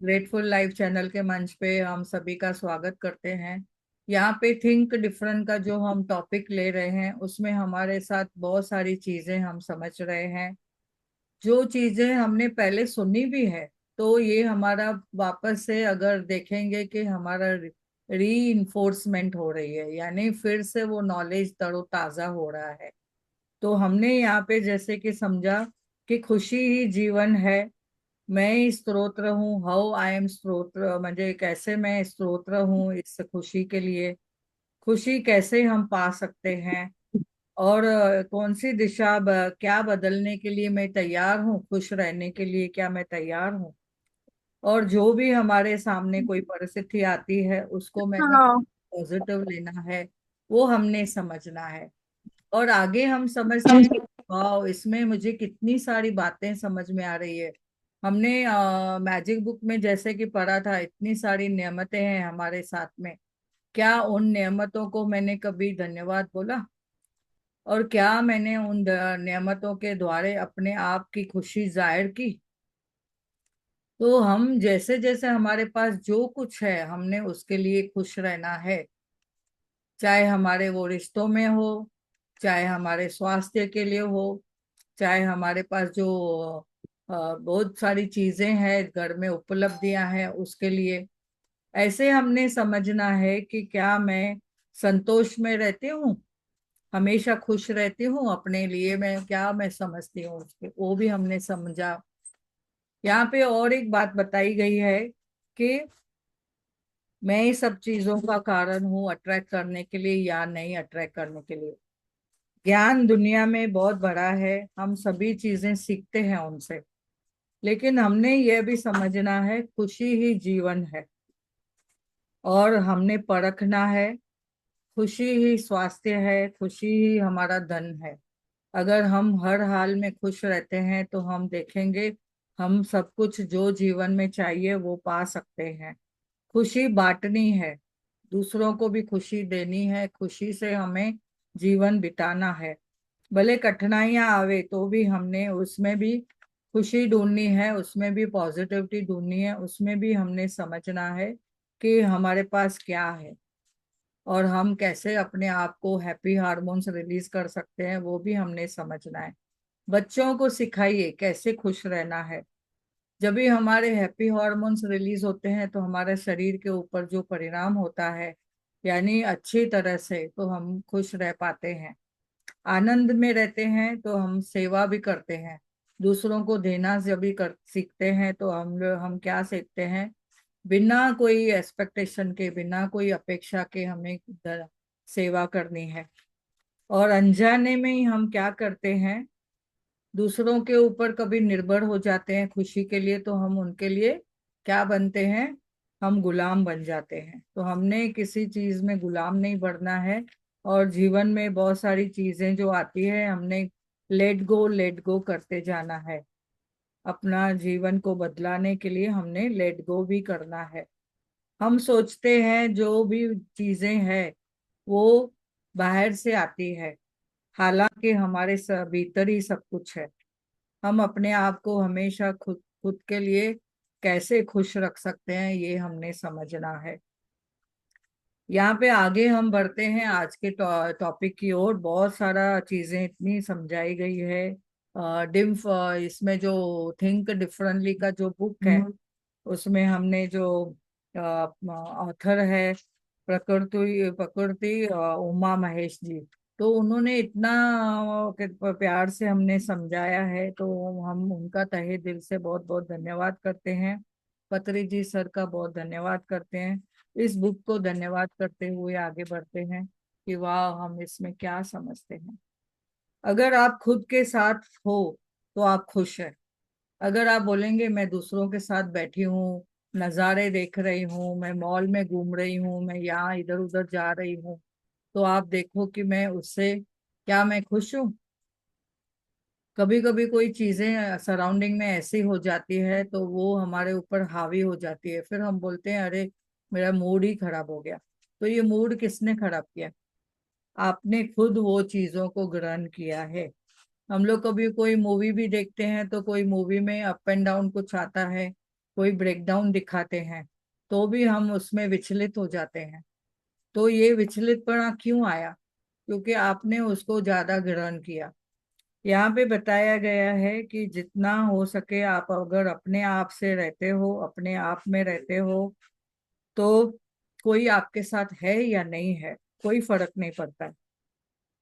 Grateful life channel के मंच पे हम सभी का स्वागत करते हैं। यहाँ पे थिंक डिफरेंट का जो हम टॉपिक ले रहे हैं उसमें हमारे साथ बहुत सारी चीजें हम समझ रहे हैं। जो चीजें हमने पहले सुनी भी है, तो ये हमारा वापस से अगर देखेंगे कि हमारा री इन्फोर्समेंट हो रही है, यानी फिर से वो नॉलेज तरोताजा हो रहा है। तो हमने यहाँ पे जैसे कि समझा कि खुशी ही जीवन है। मैं ही स्त्रोत्र हूँ, हाउ आई एम स्त्रोत्र, मुझे कैसे मैं स्त्रोत्र हूँ इस खुशी के लिए। खुशी कैसे हम पा सकते हैं, और कौन सी दिशा क्या बदलने के लिए मैं तैयार हूँ, खुश रहने के लिए क्या मैं तैयार हूँ। और जो भी हमारे सामने कोई परिस्थिति आती है उसको मैंने हाँ। पॉजिटिव लेना है, वो हमने समझना है। और आगे हम समझते हैं, समझे। वाह इसमें मुझे कितनी सारी बातें समझ में आ रही है। हमने मैजिक बुक में जैसे कि पढ़ा था, इतनी सारी नेमतें हैं हमारे साथ में। क्या उन नेमतों को मैंने कभी धन्यवाद बोला? और क्या मैंने उन नेमतों के द्वारे अपने आप की खुशी जाहिर की? तो हम जैसे जैसे हमारे पास जो कुछ है हमने उसके लिए खुश रहना है। चाहे हमारे वो रिश्तों में हो, चाहे हमारे स्वास्थ्य के लिए हो, चाहे हमारे पास जो बहुत सारी चीजें हैं घर में, उपलब्धियां हैं उसके लिए। ऐसे हमने समझना है कि क्या मैं संतोष में रहती हूँ, हमेशा खुश रहती हूँ अपने लिए, मैं क्या मैं समझती हूँ उसके, वो भी हमने समझा। यहाँ पे और एक बात बताई गई है कि मैं ही सब चीजों का कारण हूँ अट्रैक्ट करने के लिए या नहीं अट्रैक्ट करने के लिए। ज्ञान दुनिया में बहुत बड़ा है, हम सभी चीजें सीखते हैं उनसे। लेकिन हमने यह भी समझना है खुशी ही जीवन है, और हमने परखना है खुशी ही स्वास्थ्य है, खुशी ही हमारा धन है। अगर हम हर हाल में खुश रहते हैं तो हम देखेंगे हम सब कुछ जो जीवन में चाहिए वो पा सकते हैं। खुशी बांटनी है, दूसरों को भी खुशी देनी है, खुशी से हमें जीवन बिताना है। भले कठिनाइयां आवे तो भी हमने उसमें भी खुशी ढूंढनी है, उसमें भी पॉजिटिविटी ढूंढनी है, उसमें भी हमने समझना है कि हमारे पास क्या है, और हम कैसे अपने आप को हैप्पी हार्मोन्स रिलीज कर सकते हैं वो भी हमने समझना है। बच्चों को सिखाइए कैसे खुश रहना है। जब भी हमारे हैप्पी हार्मोन्स रिलीज होते हैं तो हमारे शरीर के ऊपर जो परिणाम होता है, यानी अच्छी तरह से तो हम खुश रह पाते हैं, आनंद में रहते हैं, तो हम सेवा भी करते हैं। दूसरों को देना जब भी कर सीखते हैं तो हम क्या सीखते हैं, बिना कोई एक्सपेक्टेशन के, बिना कोई अपेक्षा के हमें सेवा करनी है। और अनजाने में ही हम क्या करते हैं, दूसरों के ऊपर कभी निर्भर हो जाते हैं खुशी के लिए, तो हम उनके लिए क्या बनते हैं, हम गुलाम बन जाते हैं। तो हमने किसी चीज में गुलाम नहीं बनना है। और जीवन में बहुत सारी चीजें जो आती है हमने लेट गो करते जाना है। अपना जीवन को बदलाने के लिए हमने लेट गो भी करना है। हम सोचते हैं जो भी चीजें हैं वो बाहर से आती है, हालांकि हमारे भीतर ही सब कुछ है। हम अपने आप को हमेशा खुद खुद के लिए कैसे खुश रख सकते हैं ये हमने समझना है। यहाँ पे आगे हम बढ़ते हैं आज के टॉपिक की ओर। बहुत सारा चीजें इतनी समझाई गई है। डिम्फ इसमें जो थिंक डिफरेंटली का जो बुक है उसमें हमने जो ऑथर है, प्रकृति प्रकृति उमा महेश जी, तो उन्होंने इतना प्यार से हमने समझाया है, तो हम उनका तहे दिल से बहुत बहुत धन्यवाद करते हैं। पत्री जी सर का बहुत धन्यवाद करते हैं। इस बुक को धन्यवाद करते हुए आगे बढ़ते हैं कि वाह हम इसमें क्या समझते हैं। अगर आप खुद के साथ हो तो आप खुश है। अगर आप बोलेंगे मैं दूसरों के साथ बैठी हूँ, नज़ारे देख रही हूँ, मैं मॉल में घूम रही हूँ, मैं यहाँ इधर उधर जा रही हूँ, तो आप देखो कि मैं उससे क्या मैं खुश हूँ? कभी कभी कोई चीजें सराउंडिंग में ऐसी हो जाती है तो वो हमारे ऊपर हावी हो जाती है, फिर हम बोलते हैं अरे मेरा मूड ही खराब हो गया। तो ये मूड किसने खराब किया? आपने खुद वो चीजों को ग्रहण किया है। हम लोग कभी कोई मूवी भी देखते हैं तो कोई मूवी में अप एंड डाउन कुछ आता है, कोई ब्रेकडाउन दिखाते हैं, तो भी हम उसमें विचलित हो जाते हैं। तो ये विचलितपना क्यों आया? क्योंकि आपने उसको ज्यादा ग्रहण किया। यहाँ पे बताया गया है कि जितना हो सके आप अगर अपने आप से रहते हो, अपने आप में रहते हो, तो कोई आपके साथ है या नहीं है, कोई फर्क नहीं पड़ता है।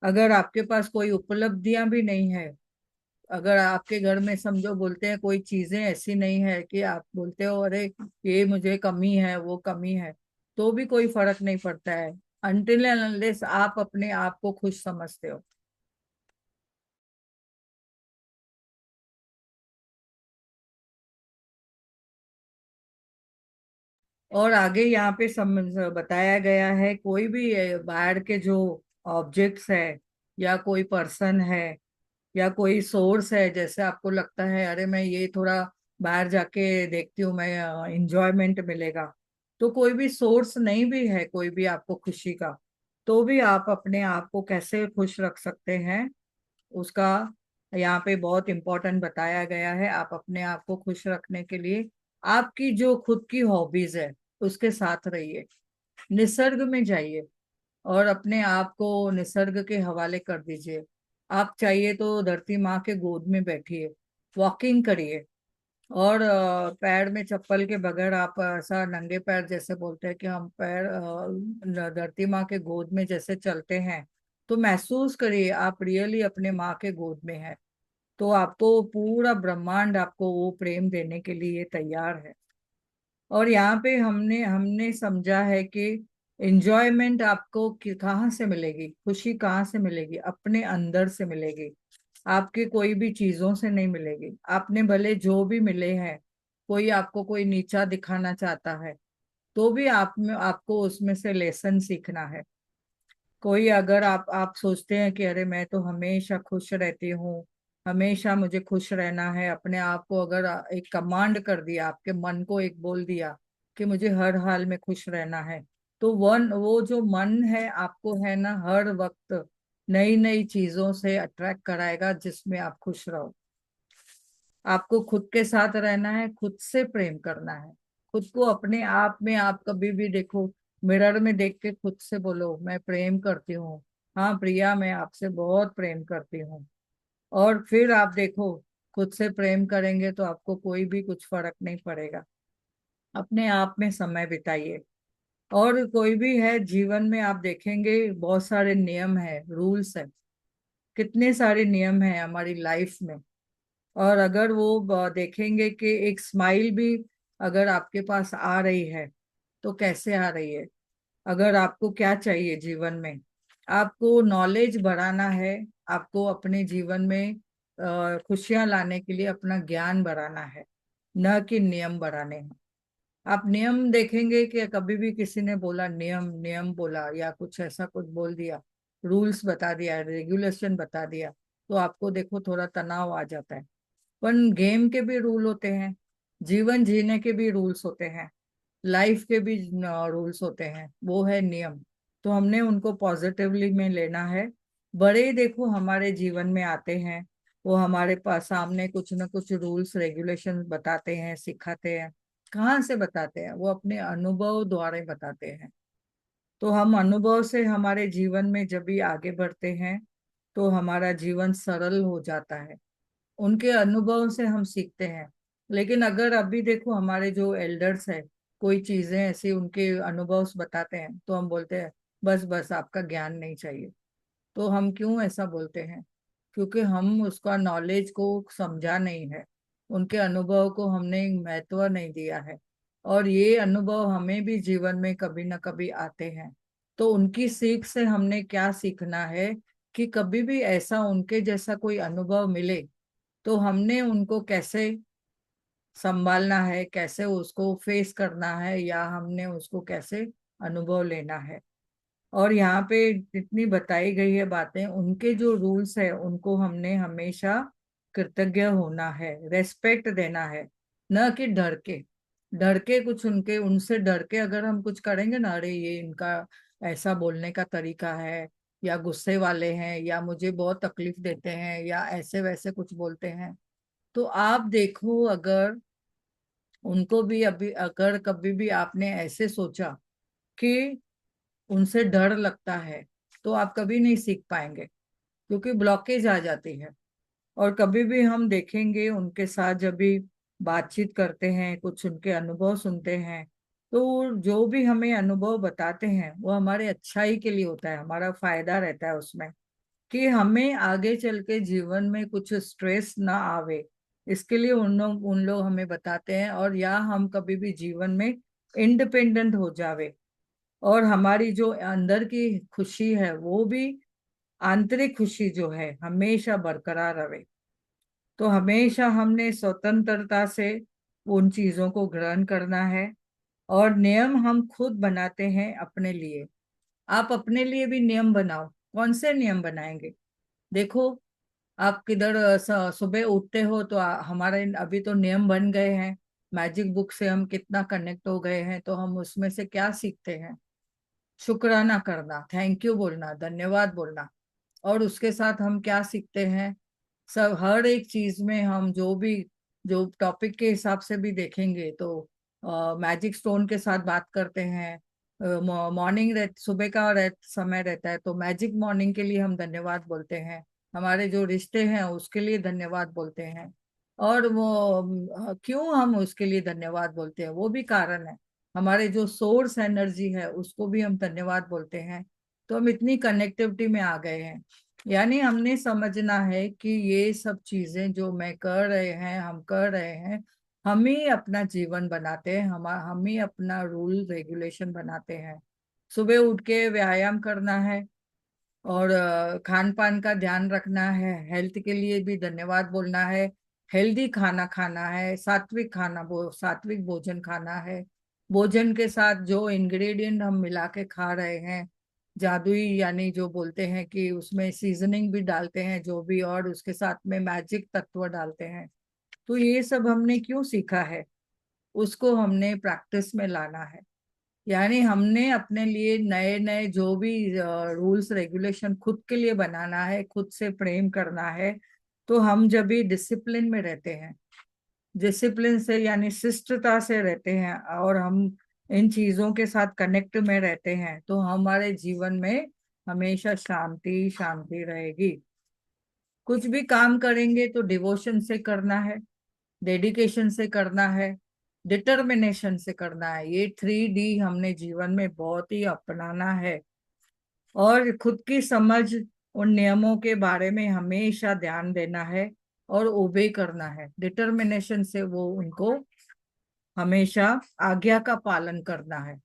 अगर आपके पास कोई उपलब्धियां भी नहीं है, अगर आपके घर में समझो बोलते हैं कोई चीजें ऐसी नहीं है कि आप बोलते हो अरे ये मुझे कमी है, वो कमी है, तो भी कोई फर्क नहीं पड़ता है, अनटिल एंड अनलेस आप अपने आप को खुश समझते हो। और आगे यहाँ पे बताया गया है कोई भी बाहर के जो ऑब्जेक्ट्स है, या कोई पर्सन है, या कोई सोर्स है, जैसे आपको लगता है अरे मैं ये थोड़ा बाहर जाके देखती हूँ, मैं इंजॉयमेंट मिलेगा, तो कोई भी सोर्स नहीं भी है कोई भी आपको खुशी का, तो भी आप अपने आप को कैसे खुश रख सकते हैं उसका यहाँ पे बहुत इंपॉर्टेंट बताया गया है। आप अपने आप को खुश रखने के लिए आपकी जो खुद की हॉबीज है उसके साथ रहिए, निसर्ग में जाइए और अपने आप को निसर्ग के हवाले कर दीजिए। आप चाहिए तो धरती माँ के गोद में बैठिए, वॉकिंग करिए, और पैर में चप्पल के बगैर आप ऐसा नंगे पैर, जैसे बोलते हैं कि हम पैर धरती माँ के गोद में जैसे चलते हैं, तो महसूस करिए आप रियली अपने माँ के गोद में है। तो आपको पूरा ब्रह्मांड आपको वो प्रेम देने के लिए तैयार है। और यहाँ पे हमने हमने समझा है कि एंजॉयमेंट आपको कहाँ से मिलेगी, खुशी कहाँ से मिलेगी, अपने अंदर से मिलेगी, आपके कोई भी चीजों से नहीं मिलेगी। आपने भले जो भी मिले हैं, कोई आपको कोई नीचा दिखाना चाहता है, तो भी आप में आपको उसमें से लेसन सीखना है। कोई अगर आप सोचते हैं कि अरे मैं तो हमेशा खुश रहती हूँ, हमेशा मुझे खुश रहना है, अपने आप को अगर एक कमांड कर दिया, आपके मन को एक बोल दिया कि मुझे हर हाल में खुश रहना है, तो वो जो मन है आपको है ना हर वक्त नई नई चीजों से अट्रैक्ट कराएगा जिसमें आप खुश रहो। आपको खुद के साथ रहना है, खुद से प्रेम करना है, खुद को अपने आप में आप कभी भी देखो, मिरर में देख के खुद से बोलो मैं प्रेम करती हूँ, हाँ प्रिया मैं आपसे बहुत प्रेम करती हूँ। और फिर आप देखो, खुद से प्रेम करेंगे तो आपको कोई भी कुछ फर्क नहीं पड़ेगा। अपने आप में समय बिताइए। और कोई भी है जीवन में, आप देखेंगे बहुत सारे नियम है, रूल्स है, कितने सारे नियम है हमारी लाइफ में। और अगर वो देखेंगे कि एक स्माइल भी अगर आपके पास आ रही है, तो कैसे आ रही है, अगर आपको क्या चाहिए जीवन में, आपको नॉलेज बढ़ाना है, आपको अपने जीवन में खुशियां लाने के लिए अपना ज्ञान बढ़ाना है, न कि नियम बढ़ाने हैं। आप नियम देखेंगे कि कभी भी किसी ने बोला नियम, नियम बोला या कुछ ऐसा कुछ बोल दिया, रूल्स बता दिया, रेगुलेशन बता दिया, तो आपको देखो थोड़ा तनाव आ जाता है। पर गेम के भी रूल होते हैं, जीवन जीने के भी रूल्स होते हैं, लाइफ के भी रूल्स होते हैं, वो है नियम। तो हमने उनको पॉजिटिवली में लेना है। बड़े देखो हमारे जीवन में आते हैं, वो हमारे पास सामने कुछ न कुछ रूल्स रेगुलेशन बताते हैं, सिखाते हैं। कहाँ से बताते हैं? वो अपने अनुभव द्वारा बताते हैं। तो हम अनुभव से हमारे जीवन में जब भी आगे बढ़ते हैं, तो हमारा जीवन सरल हो जाता है, उनके अनुभव से हम सीखते हैं। लेकिन अगर अभी देखो हमारे जो एल्डर्स है, कोई चीजें ऐसी उनके अनुभव से बताते हैं, तो हम बोलते हैं बस बस आपका ज्ञान नहीं चाहिए। तो हम क्यों ऐसा बोलते हैं? क्योंकि हम उसका नॉलेज को समझा नहीं है, उनके अनुभव को हमने महत्व नहीं दिया है। और ये अनुभव हमें भी जीवन में कभी ना कभी आते हैं। तो उनकी सीख से हमने क्या सीखना है कि कभी भी ऐसा उनके जैसा कोई अनुभव मिले, तो हमने उनको कैसे संभालना है, कैसे उसको फेस करना है, या हमने उसको कैसे अनुभव लेना है। और यहाँ पे जितनी बताई गई है बातें, उनके जो रूल्स है उनको हमने हमेशा कृतज्ञ होना है, रेस्पेक्ट देना है, न कि डर के कुछ उनके उनसे डर के अगर हम कुछ करेंगे ना, अरे ये इनका ऐसा बोलने का तरीका है, या गुस्से वाले हैं, या मुझे बहुत तकलीफ देते हैं, या ऐसे वैसे कुछ बोलते हैं, तो आप देखो अगर उनको भी अभी अगर कभी भी आपने ऐसे सोचा कि उनसे डर लगता है, तो आप कभी नहीं सीख पाएंगे, क्योंकि ब्लॉकेज आ जाती है। और कभी भी हम देखेंगे उनके साथ जब भी बातचीत करते हैं, कुछ उनके अनुभव सुनते हैं, तो जो भी हमें अनुभव बताते हैं वो हमारे अच्छाई के लिए होता है, हमारा फायदा रहता है उसमें, कि हमें आगे चल के जीवन में कुछ स्ट्रेस ना आवे, इसके लिए उन लोग हमें बताते हैं। और या हम कभी भी जीवन में इंडिपेंडेंट हो जावे, और हमारी जो अंदर की खुशी है वो भी, आंतरिक खुशी जो है, हमेशा बरकरार रहे। तो हमेशा हमने स्वतंत्रता से उन चीजों को ग्रहण करना है। और नियम हम खुद बनाते हैं अपने लिए। आप अपने लिए भी नियम बनाओ। कौन से नियम बनाएंगे? देखो, आप किधर सुबह उठते हो तो हमारे अभी तो नियम बन गए हैं। मैजिक बुक से हम कितना कनेक्ट हो गए हैं, तो हम उसमें से क्या सीखते हैं? शुक्राना करना, थैंक यू बोलना, धन्यवाद बोलना। और उसके साथ हम क्या सीखते हैं? सब हर एक चीज में हम जो भी, जो टॉपिक के हिसाब से भी देखेंगे तो मैजिक स्टोन के साथ बात करते हैं। मॉर्निंग सुबह का समय रहता है, तो मैजिक मॉर्निंग के लिए हम धन्यवाद बोलते हैं। हमारे जो रिश्ते हैं उसके लिए धन्यवाद बोलते हैं। और वो क्यों हम उसके लिए धन्यवाद बोलते हैं, वो भी कारण है। हमारे जो सोर्स एनर्जी है उसको भी हम धन्यवाद बोलते हैं। तो हम इतनी कनेक्टिविटी में आ गए हैं। यानी हमने समझना है कि ये सब चीजें जो मैं कर रहे हैं, हम कर रहे हैं, हम ही अपना जीवन बनाते हैं, हम ही अपना रूल रेगुलेशन बनाते हैं। सुबह उठ के व्यायाम करना है, और खान पान का ध्यान रखना है, हेल्थ के लिए भी धन्यवाद बोलना है। हेल्दी खाना खाना है, सात्विक खाना, सात्विक भोजन खाना है। भोजन के साथ जो इंग्रेडिएंट हम मिला के खा रहे हैं, जादुई, यानी जो बोलते हैं कि उसमें सीजनिंग भी डालते हैं जो भी, और उसके साथ में मैजिक तत्व डालते हैं। तो ये सब हमने क्यों सीखा है, उसको हमने प्रैक्टिस में लाना है। यानी हमने अपने लिए नए नए जो भी रूल्स रेगुलेशन खुद के लिए बनाना है, खुद से प्रेम करना है। तो हम जब भी डिसिप्लिन में रहते हैं, डिसिप्लिन से यानी शिष्टता से रहते हैं, और हम इन चीजों के साथ कनेक्ट में रहते हैं, तो हमारे जीवन में हमेशा शांति शांति रहेगी। कुछ भी काम करेंगे तो डिवोशन से करना है, डेडिकेशन से करना है, डिटर्मिनेशन से करना है। ये 3D हमने जीवन में बहुत ही अपनाना है। और खुद की समझ, उन नियमों के बारे में हमेशा ध्यान देना है, और ओबे करना है डिटर्मिनेशन से, वो उनको हमेशा आज्ञा का पालन करना है।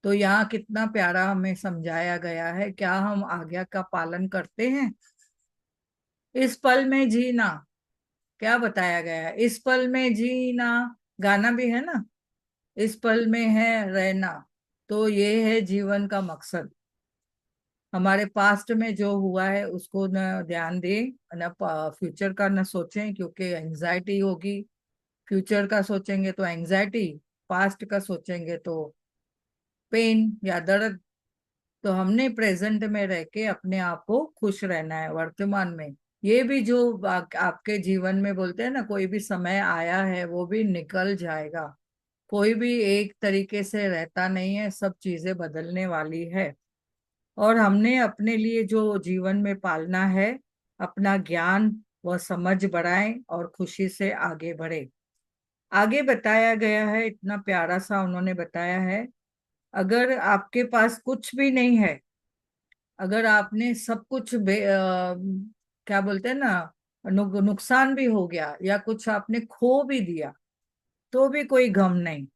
तो यहाँ कितना प्यारा हमें समझाया गया है, क्या हम आज्ञा का पालन करते हैं? इस पल में जीना, क्या बताया गया है? इस पल में जीना, गाना भी है ना, इस पल में है रहना। तो ये है जीवन का मकसद। हमारे पास्ट में जो हुआ है उसको न ध्यान दें, न फ्यूचर का न सोचें, क्योंकि एंजाइटी होगी। फ्यूचर का सोचेंगे तो एंजाइटी, पास्ट का सोचेंगे तो पेन या दर्द। तो हमने प्रेजेंट में रह के अपने आप को खुश रहना है, वर्तमान में। ये भी जो आपके जीवन में बोलते हैं ना, कोई भी समय आया है वो भी निकल जाएगा। कोई भी एक तरीके से रहता नहीं है, सब चीजें बदलने वाली है। और हमने अपने लिए जो जीवन में पालना है, अपना ज्ञान व समझ बढ़ाएं और खुशी से आगे बढ़े। आगे बताया गया है, इतना प्यारा सा उन्होंने बताया है। अगर आपके पास कुछ भी नहीं है, अगर आपने सब कुछ क्या बोलते हैं ना, नुकसान भी हो गया या कुछ आपने खो भी दिया, तो भी कोई गम नहीं।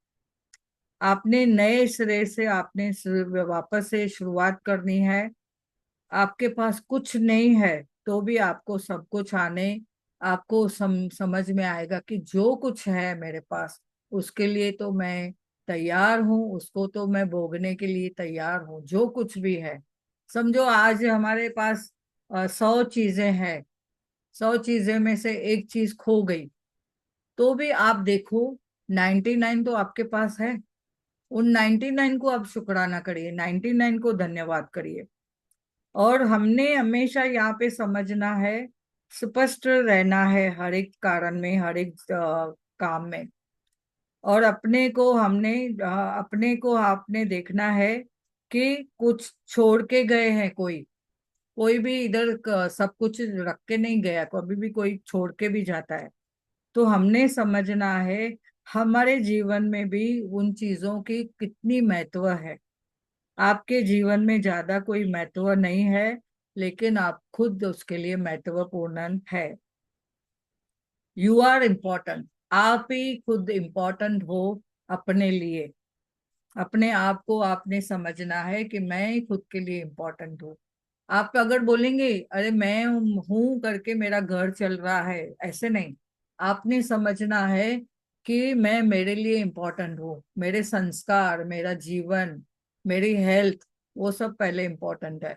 आपने नए सिरे से आपने वापस से शुरुआत करनी है। आपके पास कुछ नहीं है तो भी आपको सब कुछ आने, आपको समझ में आएगा कि जो कुछ है मेरे पास, उसके लिए तो मैं तैयार हूँ, उसको तो मैं भोगने के लिए तैयार हूँ, जो कुछ भी है। समझो आज हमारे पास 100 चीजें हैं, 100 चीजें में से एक चीज खो गई, तो भी आप देखो 99 तो आपके पास है। उन 99 को आप शुक्राना करिए, 99 को धन्यवाद करिए। और हमने हमेशा यहाँ पे समझना है, स्पष्ट रहना है हर एक कारण में, हर एक काम में। और अपने को आपने देखना है कि कुछ छोड़ के गए हैं कोई। कोई भी इधर सब कुछ रख के नहीं गया, कभी भी कोई छोड़ के भी जाता है। तो हमने समझना है हमारे जीवन में भी उन चीजों की कितनी महत्व है। आपके जीवन में ज्यादा कोई महत्व नहीं है, लेकिन आप खुद उसके लिए महत्वपूर्ण है। You are important. आप ही खुद इम्पोर्टेंट हो अपने लिए। अपने आप को आपने समझना है कि मैं ही खुद के लिए इम्पोर्टेंट हूँ। आप अगर बोलेंगे अरे मैं हूं करके मेरा घर चल रहा है, ऐसे नहीं। आपने समझना है कि मैं मेरे लिए इम्पोर्टेंट हूँ। मेरे संस्कार, मेरा जीवन, मेरी हेल्थ, वो सब पहले इम्पोर्टेंट है।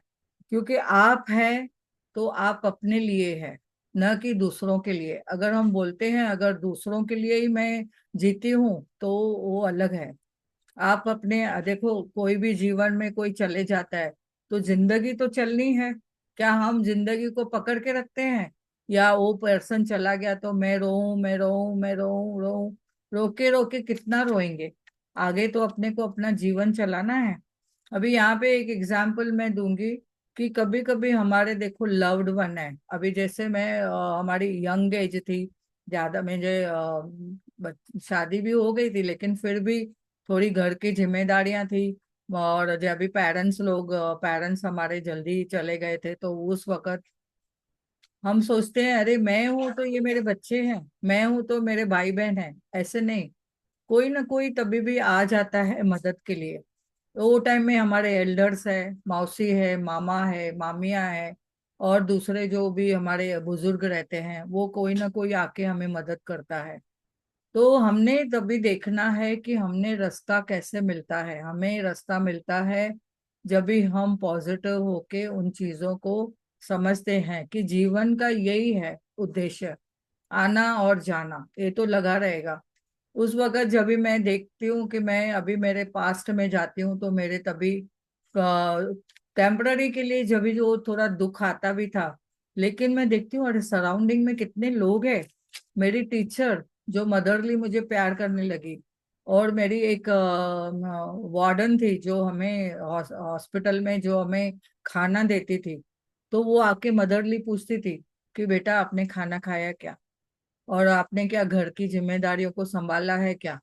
क्योंकि आप हैं तो आप अपने लिए है, न कि दूसरों के लिए। अगर हम बोलते हैं अगर दूसरों के लिए ही मैं जीती हूँ तो वो अलग है। आप अपने देखो, कोई भी जीवन में कोई चले जाता है तो जिंदगी तो चलनी है। क्या हम जिंदगी को पकड़ के रखते हैं, या वो पर्सन चला गया तो मैं रोऊं, मैं रोऊं, मैं रोऊं रोऊं। रोके रोके कितना रोएंगे। आगे तो अपने को अपना जीवन चलाना है। अभी यहाँ पे एक एग्जाम्पल मैं दूंगी कि कभी कभी हमारे देखो लव्ड वन है। अभी जैसे मैं हमारी यंग एज थी, ज्यादा मुझे शादी भी हो गई थी, लेकिन फिर भी थोड़ी घर की जिम्मेदारियां थी। और जब भी पेरेंट्स हमारे जल्दी चले गए थे, तो उस वक्त हम सोचते हैं अरे मैं हूं तो ये मेरे बच्चे हैं, मैं हूं तो मेरे भाई बहन हैं, ऐसे नहीं। कोई ना कोई तभी भी आ जाता है मदद के लिए। तो वो टाइम में हमारे एल्डर्स है, मौसी है, मामा है, मामियां है, और दूसरे जो भी हमारे बुजुर्ग रहते हैं, वो कोई ना कोई आके हमें मदद करता है। तो हमने तभी देखना है कि हमने रास्ता कैसे मिलता है। हमें रास्ता मिलता है जब भी हम पॉजिटिव होके उन चीजों को समझते हैं कि जीवन का यही है उद्देश्य, आना और जाना, ये तो लगा रहेगा। उस वक्त जब भी मैं देखती हूँ कि मैं अभी मेरे पास्ट में जाती हूँ, तो मेरे तभी टेम्पररी के लिए जब भी जो थोड़ा दुख आता भी था, लेकिन मैं देखती हूँ अरे सराउंडिंग में कितने लोग हैं। मेरी टीचर जो मदरली मुझे प्यार करने लगी, और मेरी एक वार्डन थी जो हमें हॉस्पिटल में जो हमें खाना देती थी। तो वो आके मदरली पूछती थी कि बेटा आपने खाना खाया क्या, और आपने क्या घर की जिम्मेदारियों को संभाला है क्या,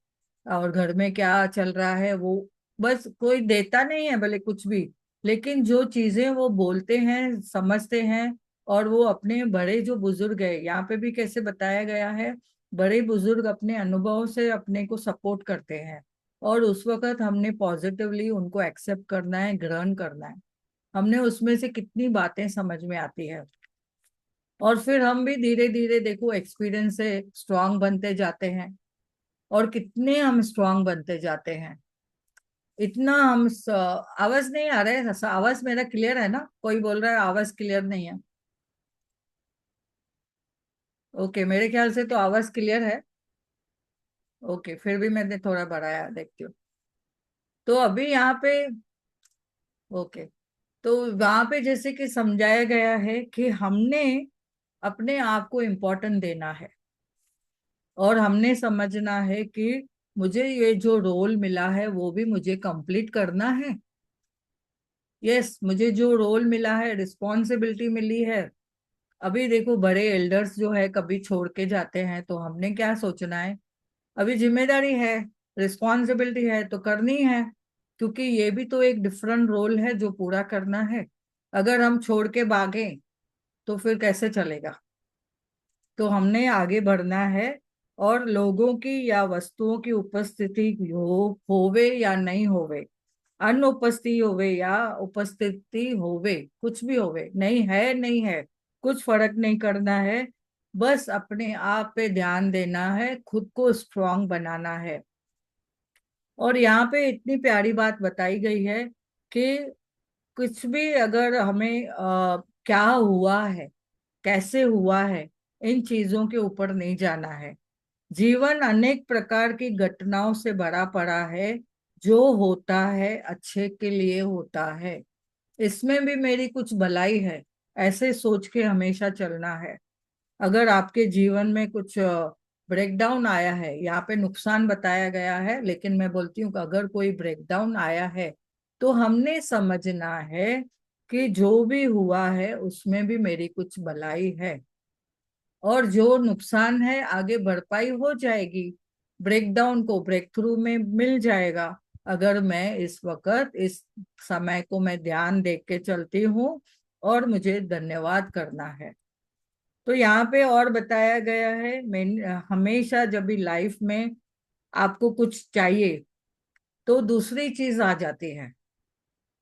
और घर में क्या चल रहा है। वो बस कोई देता नहीं है भले कुछ भी, लेकिन जो चीजें वो बोलते हैं, समझते हैं। और वो अपने बड़े जो बुजुर्ग है, यहाँ पे भी कैसे बताया गया है, बड़े बुजुर्ग अपने अनुभव से अपने को सपोर्ट करते हैं। और उस वक्त हमने पॉजिटिवली उनको एक्सेप्ट करना है, ग्रहण करना है। हमने उसमें से कितनी बातें समझ में आती है। और फिर हम भी धीरे धीरे देखो एक्सपीरियंस से स्ट्रांग बनते जाते हैं। और कितने हम स्ट्रांग बनते जाते हैं। इतना आवाज नहीं आ रहा है, आवाज मेरा क्लियर है ना? कोई बोल रहा है आवाज क्लियर नहीं है। ओके, मेरे ख्याल से तो आवाज क्लियर है। ओके, फिर भी मैंने थोड़ा बढ़ाया, देखती हूँ। तो अभी यहाँ पे ओके, तो वहां पे जैसे कि समझाया गया है कि हमने अपने आप को इम्पोर्टेंट देना है। और हमने समझना है कि मुझे ये जो रोल मिला है वो भी मुझे कंप्लीट करना है। यस, मुझे जो रोल मिला है, रिस्पॉन्सिबिलिटी मिली है। अभी देखो बड़े एल्डर्स जो है कभी छोड़ के जाते हैं, तो हमने क्या सोचना है, अभी जिम्मेदारी है, रिस्पॉन्सिबिलिटी है तो करनी है। क्योंकि ये भी तो एक डिफरेंट रोल है जो पूरा करना है। अगर हम छोड़ के भागे तो फिर कैसे चलेगा? तो हमने आगे बढ़ना है। और लोगों की या वस्तुओं की उपस्थिति होवे या नहीं होवे, अनुपस्थिति होवे या उपस्थिति होवे, कुछ भी होवे, नहीं है नहीं है, कुछ फर्क नहीं करना है। बस अपने आप पे ध्यान देना है, खुद को स्ट्रांग बनाना है। और यहाँ पे इतनी प्यारी बात बताई गई है कि कुछ भी अगर हमें क्या हुआ है, कैसे हुआ है, इन चीजों के ऊपर नहीं जाना है। जीवन अनेक प्रकार की घटनाओं से भरा पड़ा है। जो होता है अच्छे के लिए होता है, इसमें भी मेरी कुछ भलाई है, ऐसे सोच के हमेशा चलना है। अगर आपके जीवन में कुछ ब्रेकडाउन आया है, यहाँ पे नुकसान बताया गया है, लेकिन मैं बोलती हूँ कि अगर कोई ब्रेकडाउन आया है तो हमने समझना है कि जो भी हुआ है उसमें भी मेरी कुछ भलाई है, और जो नुकसान है आगे भरपाई हो जाएगी, ब्रेकडाउन को ब्रेक थ्रू में मिल जाएगा, अगर मैं इस वक्त इस समय को मैं ध्यान देख के चलती हूँ और मुझे धन्यवाद करना है। तो यहाँ पे और बताया गया है, मैं हमेशा जब भी लाइफ में आपको कुछ चाहिए तो दूसरी चीज आ जाती है,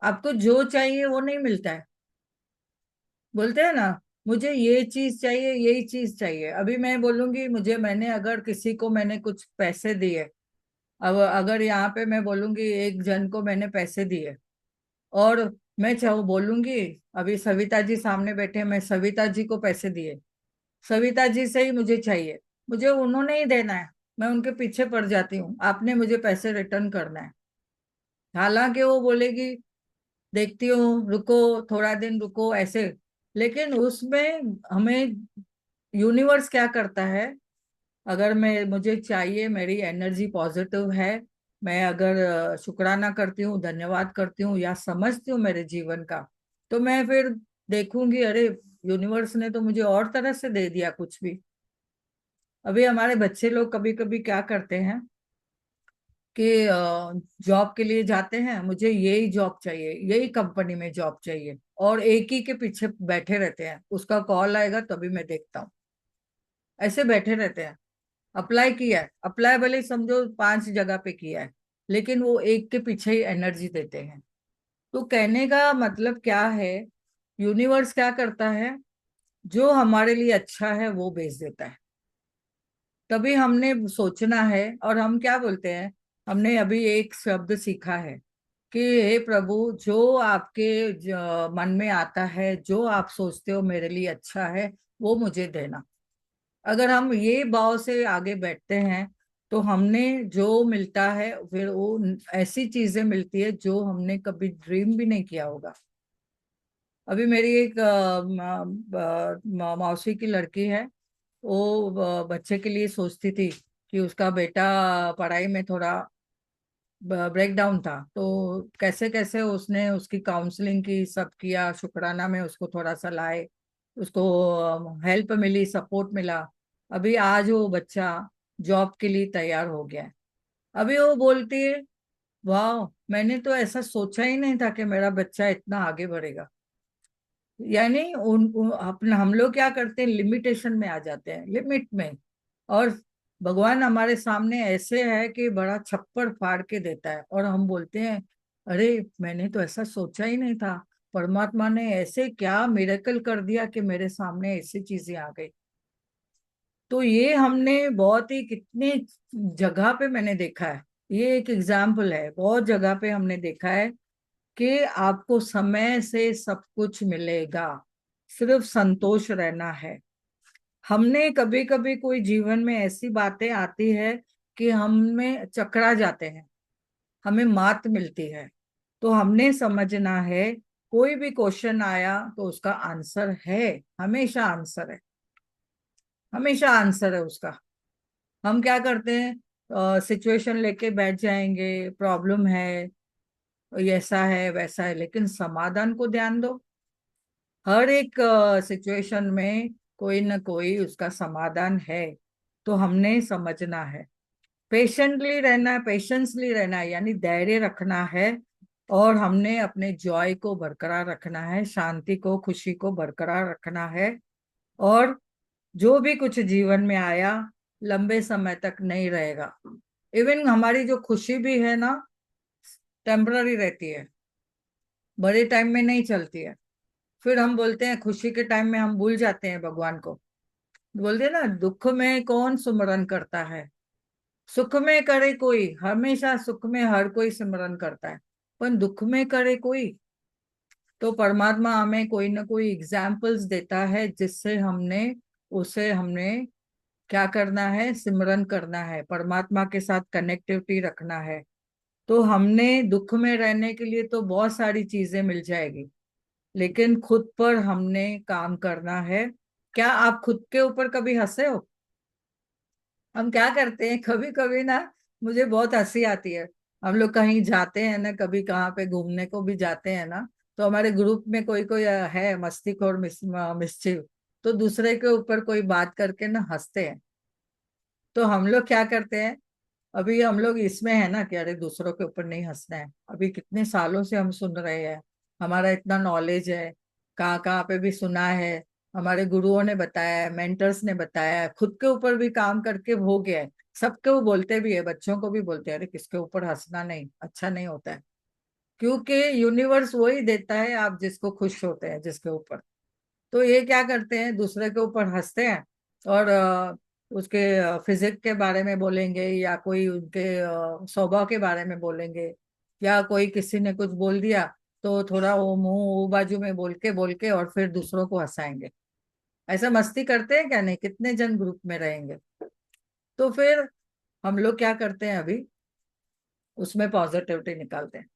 आपको जो चाहिए वो नहीं मिलता है। बोलते हैं ना, मुझे ये चीज चाहिए, यही चीज चाहिए। अभी मैं बोलूंगी मुझे, मैंने अगर किसी को मैंने कुछ पैसे दिए, अब अगर यहाँ पे मैं बोलूंगी एक जन को मैंने पैसे दिए, और मैं चाहूँ बोलूंगी, अभी सविता जी सामने बैठे हैं, मैं सविता जी को पैसे दिए, सविता जी से ही मुझे चाहिए, मुझे उन्होंने ही देना है, मैं उनके पीछे पड़ जाती हूँ, आपने मुझे पैसे रिटर्न करना है। हालांकि वो बोलेगी देखती हूँ, रुको थोड़ा दिन रुको ऐसे, लेकिन उसमें हमें यूनिवर्स क्या करता है, अगर मैं मुझे चाहिए, मेरी एनर्जी पॉजिटिव है, मैं अगर शुक्राना करती हूँ, धन्यवाद करती हूँ या समझती हूँ मेरे जीवन का, तो मैं फिर देखूंगी अरे यूनिवर्स ने तो मुझे और तरह से दे दिया कुछ भी। अभी हमारे बच्चे लोग कभी कभी क्या करते हैं कि जॉब के लिए जाते हैं, मुझे यही जॉब चाहिए, यही कंपनी में जॉब चाहिए, और एक ही के पीछे बैठे रहते हैं, उसका कॉल आएगा तभी मैं देखता हूँ, ऐसे बैठे रहते हैं। अप्लाई किया है, अप्लाई भले ही समझो 5 जगह पे किया है, लेकिन वो एक के पीछे ही एनर्जी देते हैं। तो कहने का मतलब क्या है, यूनिवर्स क्या करता है, जो हमारे लिए अच्छा है वो भेज देता है। तभी हमने सोचना है, और हम क्या बोलते हैं, हमने अभी एक शब्द सीखा है कि हे प्रभु, जो आपके मन में आता है, जो आप सोचते हो मेरे लिए अच्छा है, वो मुझे देना। अगर हम ये भाव से आगे बैठते हैं तो हमने जो मिलता है फिर वो ऐसी चीजें मिलती है जो हमने कभी ड्रीम भी नहीं किया होगा। अभी मेरी एक मौसी की लड़की है, वो बच्चे के लिए सोचती थी कि उसका बेटा पढ़ाई में थोड़ा ब्रेक डाउन था, तो कैसे कैसे उसने उसकी काउंसलिंग की, सब किया, शुक्राना में उसको थोड़ा सा लाए, उसको हेल्प मिली, सपोर्ट मिला। अभी आज वो बच्चा जॉब के लिए तैयार हो गया है। अभी वो बोलती है वाह, मैंने तो ऐसा सोचा ही नहीं था कि मेरा बच्चा इतना आगे बढ़ेगा। यानी अपना हम लोग क्या करते हैं, लिमिटेशन में आ जाते हैं, लिमिट में, और भगवान हमारे सामने ऐसे है कि बड़ा छप्पड़ फाड़ के देता है, और हम बोलते हैं अरे मैंने तो ऐसा सोचा ही नहीं था, परमात्मा ने ऐसे क्या मिरेकल कर दिया कि मेरे सामने ऐसी चीजें आ गई। तो ये हमने बहुत ही कितने जगह पे मैंने देखा है, ये एक एग्जाम्पल है, बहुत जगह पे हमने देखा है कि आपको समय से सब कुछ मिलेगा, सिर्फ संतोष रहना है। हमने कभी कभी कोई जीवन में ऐसी बातें आती है कि हमें चकरा जाते हैं, हमें मात मिलती है, तो हमने समझना है कोई भी क्वेश्चन आया तो उसका आंसर है, हमेशा आंसर है, हमेशा आंसर है उसका। हम क्या करते हैं, सिचुएशन लेके बैठ जाएंगे, प्रॉब्लम है, ऐसा है वैसा है, लेकिन समाधान को ध्यान दो। हर एक सिचुएशन में कोई ना कोई उसका समाधान है, तो हमने समझना है, पेशेंटली रहना है, पेशेंसली रहना है, यानी धैर्य रखना है, और हमने अपने जॉय को बरकरार रखना है, शांति को, खुशी को बरकरार रखना है। और जो भी कुछ जीवन में आया लंबे समय तक नहीं रहेगा। इवन हमारी जो खुशी भी है ना, टेम्पररी रहती है, बड़े टाइम में नहीं चलती है। फिर हम बोलते हैं खुशी के टाइम में हम भूल जाते हैं भगवान को। बोलते हैं ना, दुख में कौन सुमरन करता है, सुख में करे कोई, हमेशा सुख में हर कोई सिमरन करता है, पर दुख में करे कोई। तो परमात्मा हमें कोई ना कोई एग्जाम्पल्स देता है जिससे हमने उसे हमने क्या करना है, सिमरन करना है, परमात्मा के साथ कनेक्टिविटी रखना है। तो हमने दुख में रहने के लिए तो बहुत सारी चीजें मिल जाएगी, लेकिन खुद पर हमने काम करना है। क्या आप खुद के ऊपर कभी हंसे हो? हम क्या करते हैं कभी कभी ना, मुझे बहुत हंसी आती है। हम लोग कहीं जाते हैं ना, कभी कहाँ पे घूमने को भी जाते हैं ना, तो हमारे ग्रुप में कोई कोई है मस्तीखोर, मिस्चिव, तो दूसरे के ऊपर कोई बात करके ना हंसते हैं। तो हम लोग क्या करते हैं, अभी हम लोग इसमें है ना कि अरे दूसरों के ऊपर नहीं हंसना है। अभी कितने सालों से हम सुन रहे हैं, हमारा इतना नॉलेज है, कहाँ कहाँ पे भी सुना है, हमारे गुरुओं ने बताया है, मेंटर्स ने बताया है, खुद के ऊपर भी काम करके हो गया है। सबके वो बोलते भी है, बच्चों को भी बोलते हैं, अरे किसके ऊपर हंसना नहीं, अच्छा नहीं होता है। क्योंकि यूनिवर्स वही देता है, आप जिसको खुश होते हैं जिसके ऊपर। तो ये क्या करते हैं, दूसरे के ऊपर हंसते हैं, और उसके फिजिक के बारे में बोलेंगे, या कोई उनके स्वभाव के बारे में बोलेंगे, या कोई किसी ने कुछ बोल दिया तो थोड़ा वो मुंह वो बाजू में बोल के और फिर दूसरों को हंसाएंगे। ऐसा मस्ती करते हैं क्या नहीं, कितने जन ग्रुप में रहेंगे। तो फिर हम लोग क्या करते हैं अभी, उसमें पॉजिटिविटी निकालते हैं।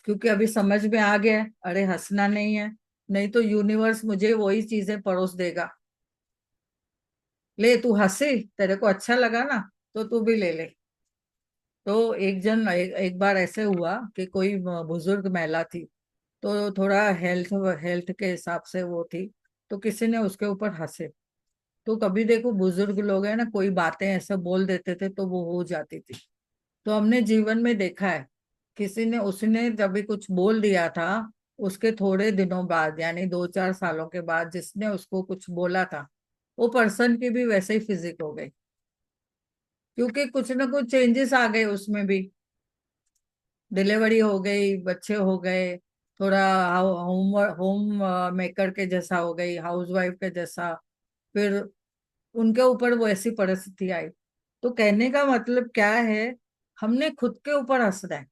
क्योंकि अभी समझ में आ गया है, अरे हंसना नहीं है, नहीं तो यूनिवर्स मुझे वही चीजें परोस देगा। ले तू हंसी, तेरे को अच्छा लगा ना, तो तू भी ले ले। तो एक बार ऐसे हुआ कि कोई बुजुर्ग महिला थी, तो थोड़ा हेल्थ हेल्थ के हिसाब से वो थी, तो किसी ने उसके ऊपर हंसे। तो कभी देखो बुजुर्ग लोग हैं ना, कोई बातें ऐसे बोल देते थे तो वो हो जाती थी। तो हमने जीवन में देखा है, किसी ने उसने जब भी कुछ बोल दिया था, उसके थोड़े दिनों बाद यानी 2-4 सालों के बाद जिसने उसको कुछ बोला था, वो पर्सन की भी वैसे ही फिजिक हो गई। क्योंकि कुछ ना कुछ चेंजेस आ गए उसमें भी, डिलीवरी हो गई, बच्चे हो गए, थोड़ा होम होम मेकर के जैसा हो गई, हाउस वाइफ के जैसा। फिर उनके ऊपर वो ऐसी परिस्थिति आई। तो कहने का मतलब क्या है, हमने खुद के ऊपर हंसना है।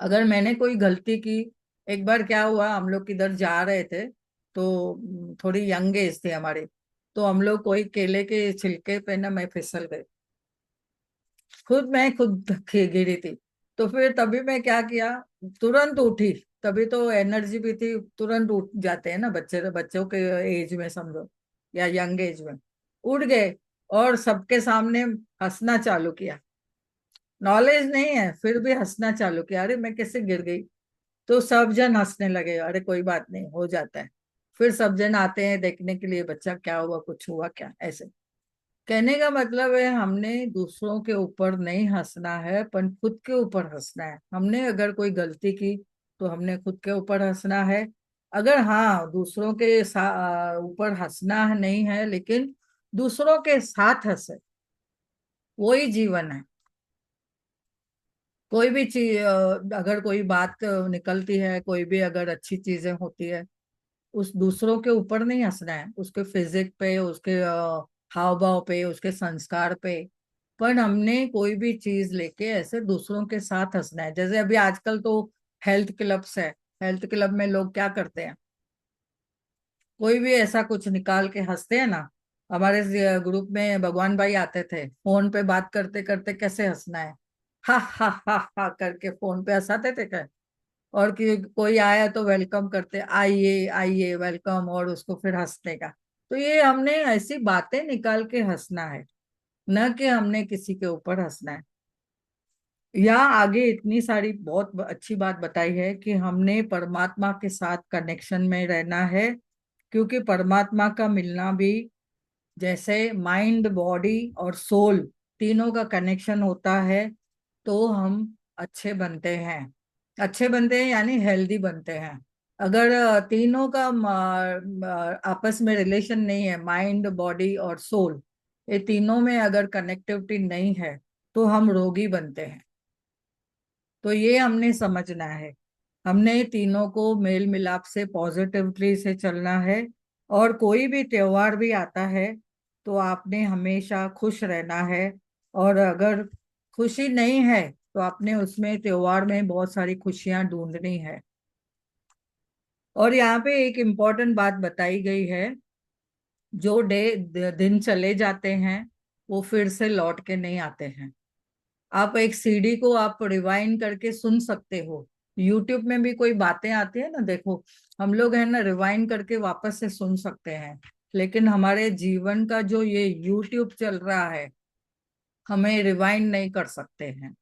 अगर मैंने कोई गलती की, एक बार क्या हुआ, हम लोग किधर जा रहे थे, तो थोड़ी यंग एज थी हमारी, तो हम लोग कोई केले के छिलके पे ना मैं फिसल गई, मैं खुद गिरी थी। तो फिर तभी मैं क्या किया, तुरंत उठी। तभी तो एनर्जी भी थी, तुरंत उठ जाते हैं ना बच्चे, बच्चों के एज में समझो, या यंग एज में उठ गए, और सबके सामने हंसना चालू किया। नॉलेज नहीं है फिर भी हंसना चालू किया, अरे मैं कैसे गिर गई। तो सब जन हंसने लगे, अरे कोई बात नहीं, हो जाता है। फिर सब जन आते हैं देखने के लिए, बच्चा क्या हुआ, कुछ हुआ क्या, ऐसे। कहने का मतलब है, हमने दूसरों के ऊपर नहीं हंसना है, पर खुद के ऊपर हंसना है। हमने अगर कोई गलती की तो हमने खुद के ऊपर हंसना है। अगर हाँ दूसरों के ऊपर हंसना नहीं है, लेकिन दूसरों के साथ हंसे, वही जीवन है। कोई भी चीज, अगर कोई बात निकलती है, कोई भी अगर अच्छी चीजें होती है, उस दूसरों के ऊपर नहीं हंसना है, उसके फिजिक पे, उसके हाव भाव पे, उसके संस्कार पे। पर हमने कोई भी चीज लेके ऐसे दूसरों के साथ हंसना है। जैसे अभी आजकल तो हेल्थ क्लब्स है, हेल्थ क्लब में लोग क्या करते हैं, कोई भी ऐसा कुछ निकाल के हंसते हैं ना। हमारे ग्रुप में भगवान भाई आते थे, फोन पे बात करते करते कैसे हंसना है, हा करके फोन पे हंसाते थे क्या। और कि कोई आया तो वेलकम करते, आइए आइए वेलकम, और उसको फिर हंसने का। तो ये हमने ऐसी बातें निकाल के हंसना है, न कि हमने किसी के ऊपर हंसना है। या आगे इतनी सारी बहुत अच्छी बात बताई है कि हमने परमात्मा के साथ कनेक्शन में रहना है। क्योंकि परमात्मा का मिलना भी, जैसे माइंड बॉडी और सोल तीनों का कनेक्शन होता है, तो हम अच्छे बनते हैं। अच्छे बनते हैं यानी हेल्दी बनते हैं। अगर तीनों का आपस में रिलेशन नहीं है, माइंड बॉडी और सोल, ये तीनों में अगर कनेक्टिविटी नहीं है, तो हम रोगी बनते हैं। तो ये हमने समझना है, हमने तीनों को मेल मिलाप से पॉजिटिवली से चलना है। और कोई भी त्योहार भी आता है तो आपने हमेशा खुश रहना है। और अगर खुशी नहीं है तो आपने उसमें त्योहार में बहुत सारी खुशियां ढूंढनी है। और यहाँ पे एक इम्पोर्टेंट बात बताई गई है, जो दिन चले जाते हैं वो फिर से लौट के नहीं आते हैं। आप एक सीडी को आप रिवाइंड करके सुन सकते हो। यूट्यूब में भी कोई बातें आती है ना, देखो हम लोग है ना रिवाइंड करके वापस से सुन सकते हैं। लेकिन हमारे जीवन का जो ये यूट्यूब चल रहा है, हमें रिवाइंड नहीं कर सकते हैं।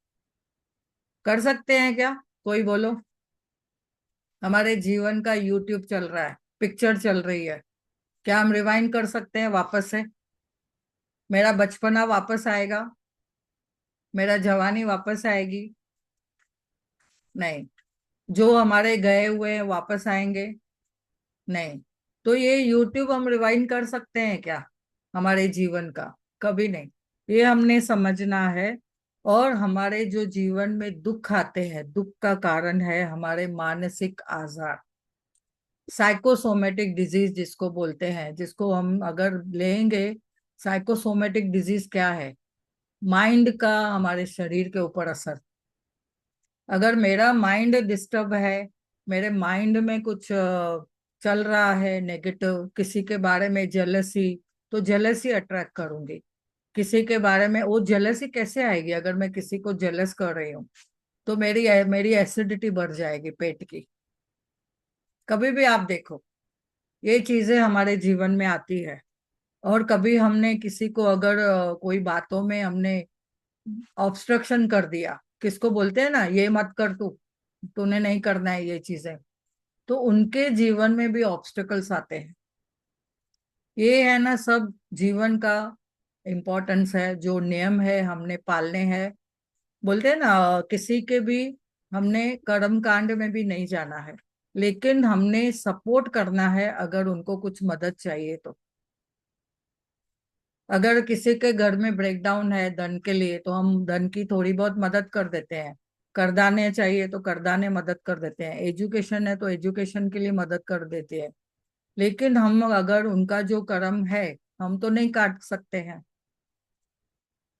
कर सकते हैं क्या? कोई बोलो। हमारे जीवन का यूट्यूब चल रहा है, पिक्चर चल रही है, क्या हम रिवाइंड कर सकते हैं वापस से? मेरा बचपना वापस आएगा? मेरा जवानी वापस आएगी? नहीं। जो हमारे गए हुए हैं वापस आएंगे? नहीं। तो ये यूट्यूब हम रिवाइंड कर सकते हैं क्या हमारे जीवन का? कभी नहीं। ये हमने समझना है। और हमारे जो जीवन में दुख आते हैं, दुख का कारण है हमारे मानसिक आजार, साइकोसोमेटिक डिजीज जिसको बोलते हैं, जिसको हम अगर लेंगे। साइकोसोमेटिक डिजीज क्या है? माइंड का हमारे शरीर के ऊपर असर। अगर मेरा माइंड डिस्टर्ब है, मेरे माइंड में कुछ चल रहा है नेगेटिव, किसी के बारे में जेलसी, तो जेलसी अट्रैक्ट करूंगी। किसी के बारे में, वो जेलसी कैसे आएगी? अगर मैं किसी को जेलस कर रही हूँ तो मेरी मेरी एसिडिटी बढ़ जाएगी पेट की। कभी भी आप देखो, ये चीजें हमारे जीवन में आती है। और कभी हमने किसी को अगर कोई बातों में हमने ऑब्स्ट्रक्शन कर दिया, किसको बोलते हैं ना, ये मत कर तू, तूने नहीं करना है ये चीजें, तो उनके जीवन में भी ऑब्स्टिकल्स आते हैं। ये है ना सब जीवन का इम्पोर्टेंस है, जो नियम है हमने पालने हैं। बोलते हैं ना, किसी के भी हमने कर्म कांड में भी नहीं जाना है, लेकिन हमने सपोर्ट करना है अगर उनको कुछ मदद चाहिए तो। अगर किसी के घर में ब्रेकडाउन है धन के लिए, तो हम धन की थोड़ी बहुत मदद कर देते हैं। करदाने चाहिए तो करदाने मदद कर देते हैं, एजुकेशन है तो एजुकेशन के लिए मदद कर देते हैं। लेकिन हम अगर उनका जो कर्म है, हम तो नहीं काट सकते हैं।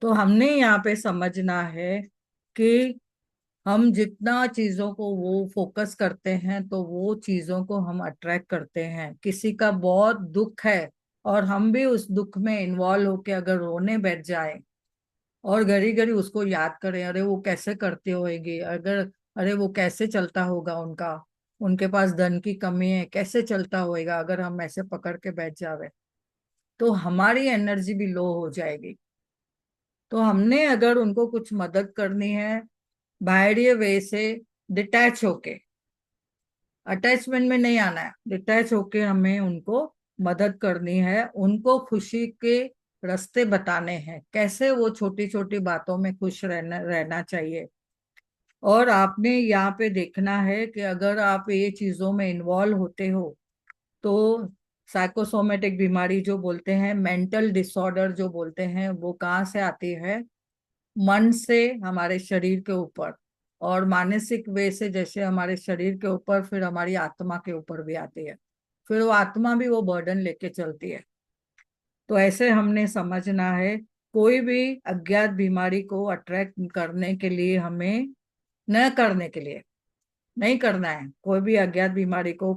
तो हमने यहाँ पे समझना है कि हम जितना चीजों को वो फोकस करते हैं तो वो चीजों को हम अट्रैक्ट करते हैं। किसी का बहुत दुख है और हम भी उस दुख में इन्वॉल्व होके अगर रोने बैठ जाए और घड़ी घड़ी उसको याद करें, अरे वो कैसे करते होंगे, अगर अरे वो कैसे चलता होगा उनका, उनके पास धन की कमी है, कैसे चलता होएगा, अगर हम ऐसे पकड़ के बैठ जावे तो हमारी एनर्जी भी लो हो जाएगी। तो हमने अगर उनको कुछ मदद करनी है, बाहरी वे से डिटैच होके, अटैचमेंट में नहीं आना है, डिटैच होके हमें उनको मदद करनी है, उनको खुशी के रास्ते बताने हैं, कैसे वो छोटी छोटी बातों में खुश रहना रहना चाहिए। और आपने यहाँ पे देखना है कि अगर आप ये चीजों में इन्वॉल्व होते हो तो साइकोसोमेटिक बीमारी जो बोलते हैं, मेंटल डिसऑर्डर जो बोलते हैं, वो कहाँ से आती है? मन से हमारे शरीर के ऊपर, और मानसिक वे से जैसे हमारे शरीर के ऊपर, फिर हमारी आत्मा के ऊपर भी आती है। फिर वो आत्मा भी वो बर्डन लेके चलती है। तो ऐसे हमने समझना है, कोई भी अज्ञात बीमारी को अट्रैक्ट करने के लिए हमें, न करने के लिए नहीं करना है, कोई भी अज्ञात बीमारी को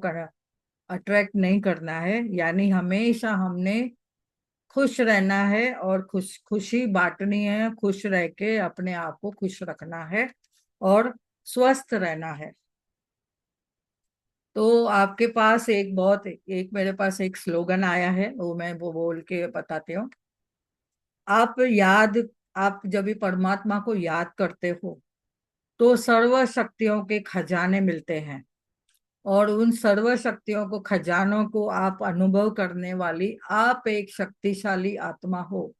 अट्रैक्ट नहीं करना है। यानी हमेशा हमने खुश रहना है और खुशी बांटनी है, खुश रह के अपने आप को खुश रखना है और स्वस्थ रहना है। तो आपके पास एक बहुत एक मेरे पास एक स्लोगन आया है, वो मैं वो बोल के बताती हूँ। आप याद आप जब भी परमात्मा को याद करते हो तो सर्व शक्तियों के खजाने मिलते हैं, और उन सर्व शक्तियों को, खजानों को आप अनुभव करने वाली आप एक शक्तिशाली आत्मा हो।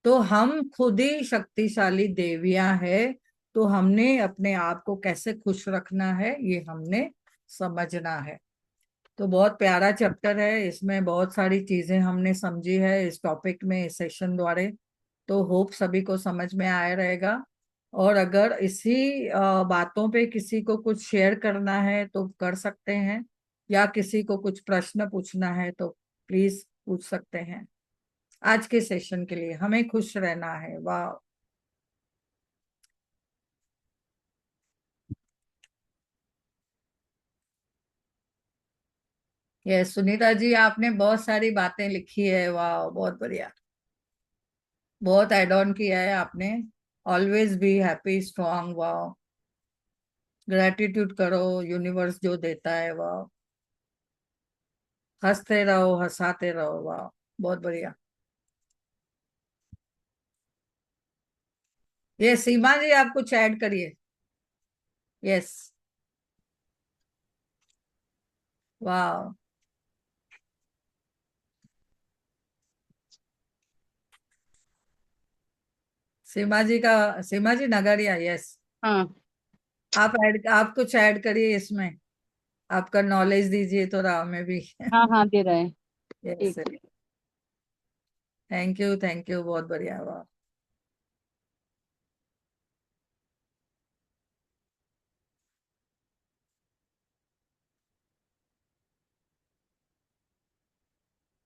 तो हम खुद ही शक्तिशाली देवियां हैं। तो हमने अपने आप को कैसे खुश रखना है ये हमने समझना है। तो बहुत प्यारा चैप्टर है, इसमें बहुत सारी चीजें हमने समझी है इस टॉपिक में, इस सेशन द्वारे। तो होप सभी को समझ में आया रहेगा। और अगर इसी बातों पे किसी को कुछ शेयर करना है तो कर सकते हैं, या किसी को कुछ प्रश्न पूछना है तो प्लीज पूछ सकते हैं। आज के सेशन के लिए हमें खुश रहना है। वाह। ये सुनीता जी, आपने बहुत सारी बातें लिखी है, वाह बहुत बढ़िया। बहुत ऐड ऑन किया है आपने। ऑलवेज बी हैप्पी स्ट्रांग, वाह। ग्रेटिट्यूड करो, यूनिवर्स जो देता है, वाह। हंसते रहो, हंसाते रहो, वाह। बहुत बढ़िया। ये सीमा जी आप कुछ ऐड करिए। यस। वाह। सीमा जी नगरिया, यस। हाँ आप कुछ ऐड करिए इसमें। आपका नॉलेज दीजिए थोड़ा हमें भी। हाँ हाँ, दे रहे हैं। यस। ठीक है। थैंक यू, बहुत बढ़िया। वाह।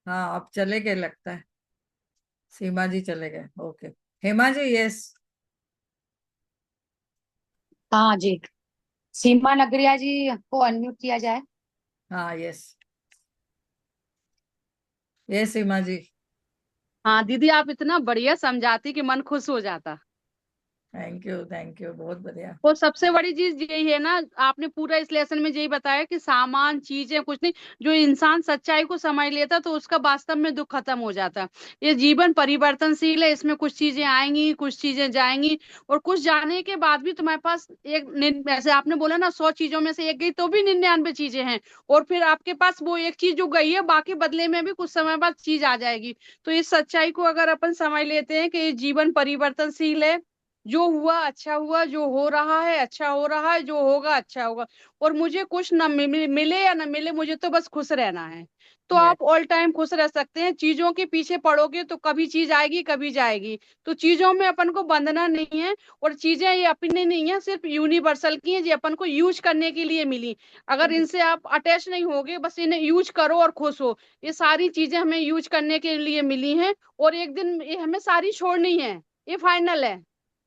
हाँ, अब चले गए लगता है। सीमा जी चले गए, ओके। हेमा जी, यस। हाँ जी, सीमा नगरिया जी को अनम्यूट किया जाए। हाँ, यस। यस सीमा जी। हाँ दीदी, आप इतना बढ़िया समझाती कि मन खुश हो जाता। थैंक यू, बहुत बढ़िया। वो सबसे बड़ी चीज यही है ना, आपने पूरा इस लेसन में यही बताया कि सामान चीजें कुछ नहीं, जो इंसान सच्चाई को समझ लेता तो उसका वास्तव में दुख खत्म हो जाता। ये जीवन परिवर्तनशील है, इसमें कुछ चीजें आएंगी कुछ चीजें जाएंगी, और कुछ जाने के बाद भी तुम्हारे पास ऐसे आपने बोला ना 100 चीजों में से एक गई तो भी 99 चीजें हैं, और फिर आपके पास वो एक चीज जो गई है बाकी बदले में भी कुछ समय बाद चीज आ जाएगी। तो इस सच्चाई को अगर अपन समझ लेते हैं कि ये जीवन परिवर्तनशील है, जो हुआ अच्छा हुआ, जो हो रहा है अच्छा हो रहा है, जो होगा अच्छा होगा, और मुझे कुछ ना मिले या ना मिले, मुझे तो बस खुश रहना है। तो यस। आप ऑल टाइम खुश रह सकते हैं। चीजों के पीछे पड़ोगे तो कभी चीज आएगी कभी जाएगी। तो चीजों में अपन को बंधना नहीं है, और चीजें ये अपनी नहीं है, सिर्फ यूनिवर्सल की है, जो अपन को यूज करने के लिए मिली। अगर इनसे आप अटैच नहीं होगे, बस इन्हें यूज करो और खुश हो। ये सारी चीजें हमें यूज करने के लिए मिली हैं, और एक दिन ये हमें सारी छोड़नी है, ये फाइनल है।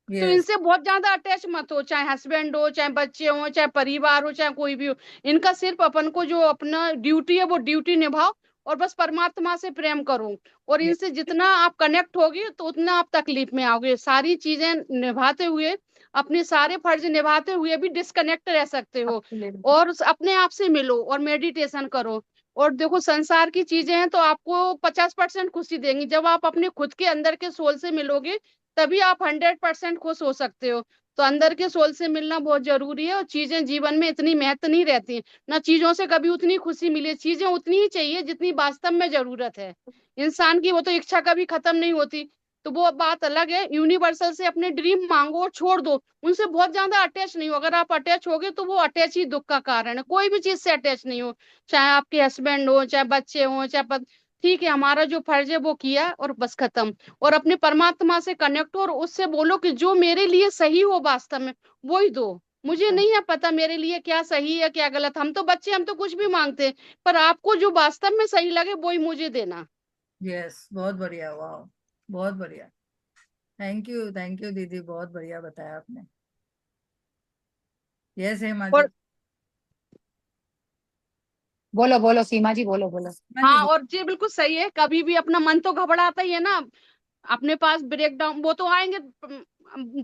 तो यस। इनसे बहुत ज्यादा अटैच मत हो, चाहे हस्बैंड हो, चाहे बच्चे हो, चाहे परिवार हो, चाहे कोई भी हो। इनका सिर्फ अपन को जो अपना ड्यूटी है वो ड्यूटी निभाओ, और बस परमात्मा से प्रेम करो। और यस। इनसे जितना आप कनेक्ट होगे तो उतना आप तकलीफ में आओगे। सारी चीजें निभाते हुए, अपने सारे फर्ज निभाते हुए भी डिस्कनेक्ट रह सकते हो। और अपने आप से मिलो और मेडिटेशन करो। और देखो, संसार की चीजें हैं तो आपको 50% खुशी देंगी, जब आप अपने खुद के अंदर के सोल से मिलोगे तभी आप 100% खुश हो सकते हो। तो अंदर के सोल से मिलना बहुत जरूरी है, और चीजें जीवन में इतनी महत्व नहीं रहती। ना चीजों से कभी उतनी खुशी मिले, चीजें उतनी ही चाहिए जितनी वास्तव में जरूरत है। इंसान की वो तो इच्छा कभी खत्म नहीं होती। तो वो बात अलग है। यूनिवर्सल से अपने ड्रीम मांगो और छोड़ दो, उनसे बहुत ज्यादा अटैच नहीं हो। अगर आप अटैच होगे तो वो अटैच ही दुख का कारण है। कोई भी चीज से अटैच नहीं हो, चाहे आपके हस्बैंड हो, चाहे बच्चे हो, चाहे ठीक है, हमारा जो फर्ज है वो किया और बस खत्म। और अपने परमात्मा से कनेक्ट हो और उससे बोलो कि जो मेरे लिए सही हो वास्तव में वो ही दो। मुझे नहीं है पता मेरे लिए क्या सही है क्या गलत, हम तो बच्चे, हम तो कुछ भी मांगते हैं, पर आपको जो वास्तव में सही लगे वो ही मुझे देना। यस, बहुत बढ़िया, वाह। बहुत बढ़िया। थैंक यू दीदी, बहुत बढ़िया बताया आपने। यस हेमा जी। और बोलो बोलो सीमा जी, बोलो बोलो। हेमा जी हाँ, और जी बिल्कुल सही है, कभी भी अपना मन तो घबराता ही है ना। अपने पास ब्रेक डाउन वो तो आएंगे,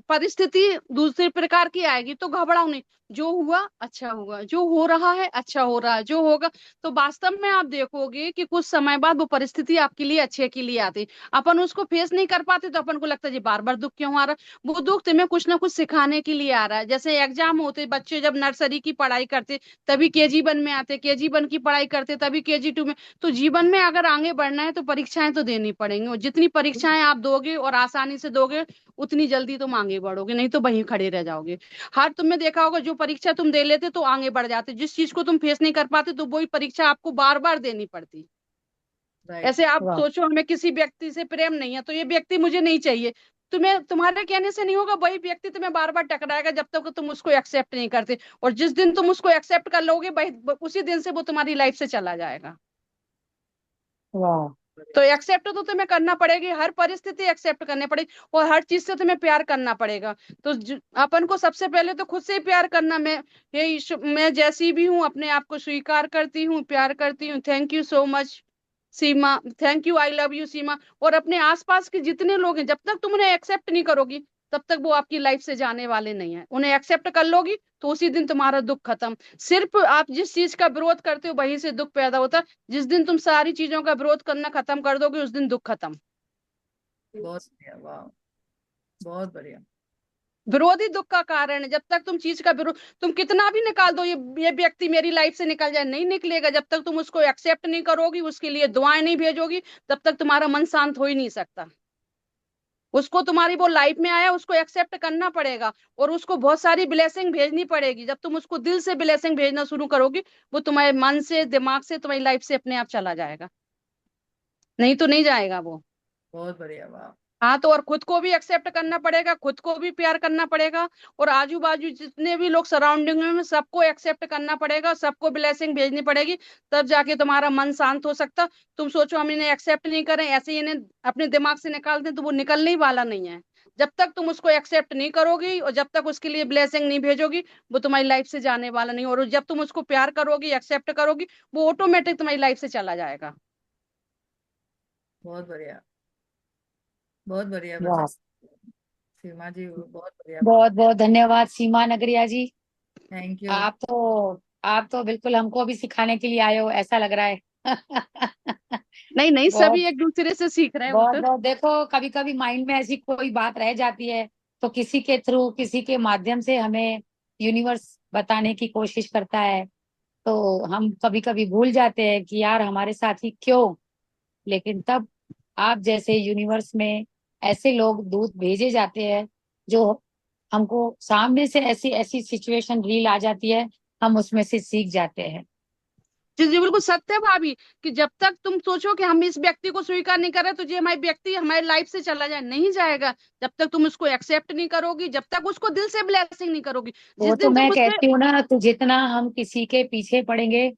परिस्थिति दूसरे प्रकार की आएगी, तो घबराओ नहीं। जो हुआ अच्छा हुआ, जो हो रहा है अच्छा हो रहा है, जो होगा। तो वास्तव में आप देखोगे कि कुछ समय बाद वो परिस्थिति आपके लिए अच्छे के लिए आती। अपन उसको फेस नहीं कर पाते तो अपन को लगता है जी बार बार दुख क्यों आ रहा है। वो दुख तुम्हें कुछ ना कुछ सिखाने के लिए आ रहा है। जैसे एग्जाम होते, बच्चे जब नर्सरी की पढ़ाई करते तभी केजी 1 में आते, केजी 1 की पढ़ाई करते तभी केजी 2 में। तो जीवन में अगर आगे बढ़ना है तो परीक्षाएं तो देनी पड़ेंगी, और जितनी परीक्षाएं आप दोगे और आसानी से दोगे उतनी जल्दी तुम आगे बढ़ोगे, नहीं तो वहीं खड़े रह जाओगे। हर तुमने देखा होगा, जो परीक्षा तुम दे लेते तो आगे बढ़ जाते, जिस चीज को तुम फेस नहीं कर पाते तो वही परीक्षा आपको बार बार देनी पड़ती। राइट। ऐसे आप वाह। सोचो, हमें किसी व्यक्ति से प्रेम नहीं है तो ये व्यक्ति मुझे नहीं चाहिए, तुम्हें तुम्हारे कहने से नहीं होगा, वही व्यक्ति तुम्हें बार बार टकराएगा जब तक तुम उसको एक्सेप्ट नहीं करते। और जिस दिन तुम उसको एक्सेप्ट कर लोगे उसी दिन से वो तुम्हारी लाइफ से चला जाएगा। वाह। तो एक्सेप्ट तो तुम्हें करना पड़ेगी, हर परिस्थिति एक्सेप्ट करनी पड़ेगी, और हर चीज से तुम्हें प्यार करना पड़ेगा। तो अपन को सबसे पहले तो खुद से ही प्यार करना। मैं जैसी भी हूँ अपने आप को स्वीकार करती हूँ, प्यार करती हूँ। Thank you so much Seema, thank you, I love you Seema. और अपने आसपास के जितने लोग हैं, जब तक तुम उन्हें एक्सेप्ट नहीं करोगी तब तक वो आपकी लाइफ से जाने वाले नहीं है। उन्हें एक्सेप्ट कर लोगी तो उसी दिन तुम्हारा दुख खत्म। सिर्फ आप जिस चीज का विरोध करते हो वहीं से दुख पैदा होता है। जिस दिन तुम सारी चीजों का विरोध करना खत्म कर दोगे उस दिन दुख खत्म। बहुत बढ़िया, वाह। बहुत बढ़िया। विरोधी दुख का कारण है। जब तक तुम चीज का विरोध, तुम कितना भी निकाल दो, ये व्यक्ति मेरी लाइफ से निकल जाए, नहीं निकलेगा। जब तक तुम उसको एक्सेप्ट नहीं करोगी, उसके लिए दुआएं नहीं भेजोगी, तब तक तुम्हारा मन शांत हो ही नहीं सकता। उसको, तुम्हारी वो लाइफ में आया, उसको एक्सेप्ट करना पड़ेगा, और उसको बहुत सारी ब्लेसिंग भेजनी पड़ेगी। जब तुम उसको दिल से ब्लेसिंग भेजना शुरू करोगी, वो तुम्हारे मन से, दिमाग से, तुम्हारी लाइफ से अपने आप चला जाएगा, नहीं तो नहीं जाएगा वो। बहुत बढ़िया, वाह। हाँ तो और खुद को भी एक्सेप्ट करना पड़ेगा, खुद को भी प्यार करना पड़ेगा, और आजू बाजू जितने भी लोग सराउंडिंग में, सबको एक्सेप्ट करना पड़ेगा, सबको ब्लेसिंग भेजनी पड़ेगी, तब जाके तुम्हारा मन शांत हो सकता। तुम सोचो हम इन्हें एक्सेप्ट नहीं करें, ऐसे ही इन्हें अपने दिमाग से निकाल दें, तो वो निकलने ही वाला नहीं है। जब तक तुम उसको एक्सेप्ट नहीं करोगी, और जब तक उसके लिए ब्लेसिंग नहीं भेजोगी, वो तुम्हारी लाइफ से जाने वाला नहीं। और जब तुम उसको प्यार करोगी, एक्सेप्ट करोगी, वो ऑटोमेटिक तुम्हारी लाइफ से चला जाएगा। बहुत बढ़िया, बहुत बढ़िया बता वाह, सीमा जी, बहुत बढ़िया बता। बहुत बहुत धन्यवाद सीमा नगरिया जी। Thank you. आप तो बिल्कुल हमको भी सिखाने के लिए आए हो, ऐसा लग रहा है। नहीं नहीं, बहुत सभी एक दूसरे से सीख रहे हैं वो बहुत तो। बहुत देखो, कभी कभी माइंड में ऐसी कोई बात रह जाती है, तो किसी के थ्रू, किसी के माध्यम से हमें यूनिवर्स बताने की कोशिश करता है। तो हम कभी कभी भूल जाते हैं कि यार हमारे साथ ही क्यों। लेकिन तब आप जैसे यूनिवर्स में ऐसे लोग, दूत भेजे जाते हैं, जो हमको सामने से ऐसी ऐसी सिचुएशन रील आ जाती है, हम उसमें से सीख जाते हैं। जी जी, बिल्कुल सत्य है भाभी, कि जब तक तुम सोचो कि हम इस व्यक्ति को स्वीकार नहीं कर रहे, तो ये हमारे व्यक्ति हमारी लाइफ से चला जाए, नहीं जाएगा। जब तक तुम उसको एक्सेप्ट नहीं करोगी, जब तक उसको दिल से ब्लेसिंग नहीं करोगी, वो जिस तो दिन तुम मैं उससे, कहती हूँ ना, तो जितना हम किसी के पीछे पड़ेंगे,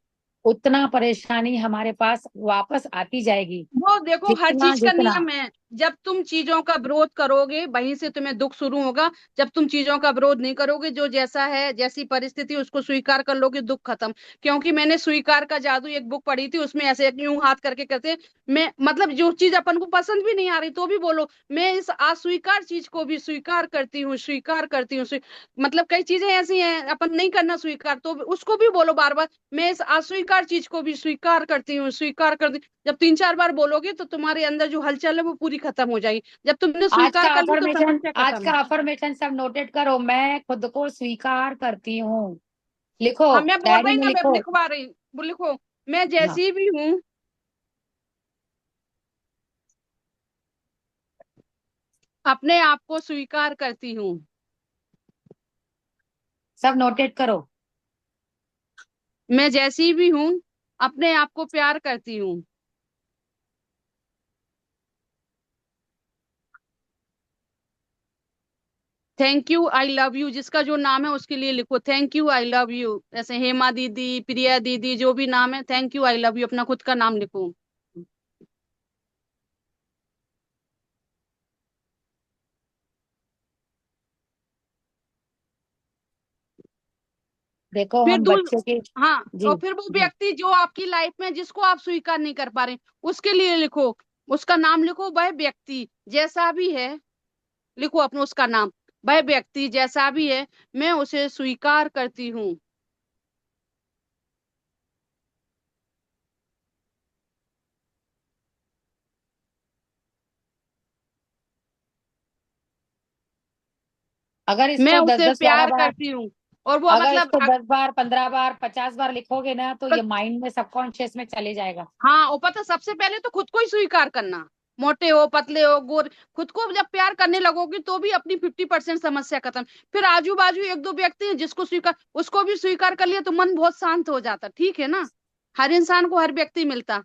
उतना परेशानी हमारे पास वापस आती जाएगी। वो देखो हर जितना चीज का जितना नियम है। जब तुम चीजों का विरोध करोगे, वहीं से तुम्हें दुख शुरू होगा। जब तुम चीजों का विरोध नहीं करोगे, जो जैसा है, जैसी परिस्थिति, उसको स्वीकार कर लोगे, दुख खत्म। क्योंकि मैंने स्वीकार का जादू एक बुक पढ़ी थी, उसमें ऐसे यूं हाथ करके कहते, मैं मतलब जो चीज अपन को पसंद भी नहीं आ रही, तो भी बोलो मैं इस अस्वीकार चीज को भी स्वीकार करती हूँ, स्वीकार करती हूँ, मतलब कई चीजें ऐसी हैं अपन नहीं करना स्वीकार, तो उसको भी बोलो बार बार, मैं इस अस्वीकार चीज को भी स्वीकार करती हूँ, स्वीकार करती। जब 3 4 बार बोलोगे, तो तुम्हारे अंदर जो हलचल है वो पूरी खत्म हो जाएगी। जब तुमने स्वीकार कर ली, तो समस्या आज खत्म। का अफर्मेशन सब नोटेट करो, मैं खुद को स्वीकार करती हूँ। लिखो, हाँ, मैं बोल डायरी रही में ना, मैं लिखो। लिखवा रही, वो लिखो, मैं हाँ, जैसी भी हूँ, अपने आप को स्वीकार करती हूँ। सब नोटेट करो। मैं जैसी भी हूँ, अपने आप को प्यार करती हूँ। Thank you, I love you, जिसका जो नाम है उसके लिए लिखो thank you, I love you. जैसे हेमा दीदी, प्रिया दीदी, जो भी नाम है, thank you, I love you, अपना खुद का नाम लिखो। देखो फिर हम दूर, बच्चे के। हाँ, जी और फिर वो जी। व्यक्ति जो आपकी लाइफ में, जिसको आप स्वीकार नहीं कर पा रहे, उसके लिए लिखो, उसका नाम लिखो, वह व्यक्ति जैसा भी है, लिखो अपना उसका नाम, वह व्यक्ति जैसा भी है, मैं उसे स्वीकार करती हूँ। अगर मैं इसको दस उसे दस बारह प्यार बार करती हूँ। और वो अगर मतलब इसको 10 बार, 15 बार, 50 बार लिखोगे ना, तो ये माइंड में, सबकॉन्शियस में चले जाएगा। हाँ, और पता, सबसे पहले तो खुद को ही स्वीकार करना, मोटे हो, पतले हो, गोर, खुद को जब प्यार करने लगोगी, तो भी अपनी 50% समस्या खत्म। फिर आजू बाजू एक दो व्यक्ति हैं जिसको स्वीकार, उसको भी स्वीकार कर लिया, तो मन बहुत शांत हो जाता, ठीक है ना। हर इंसान को हर व्यक्ति मिलता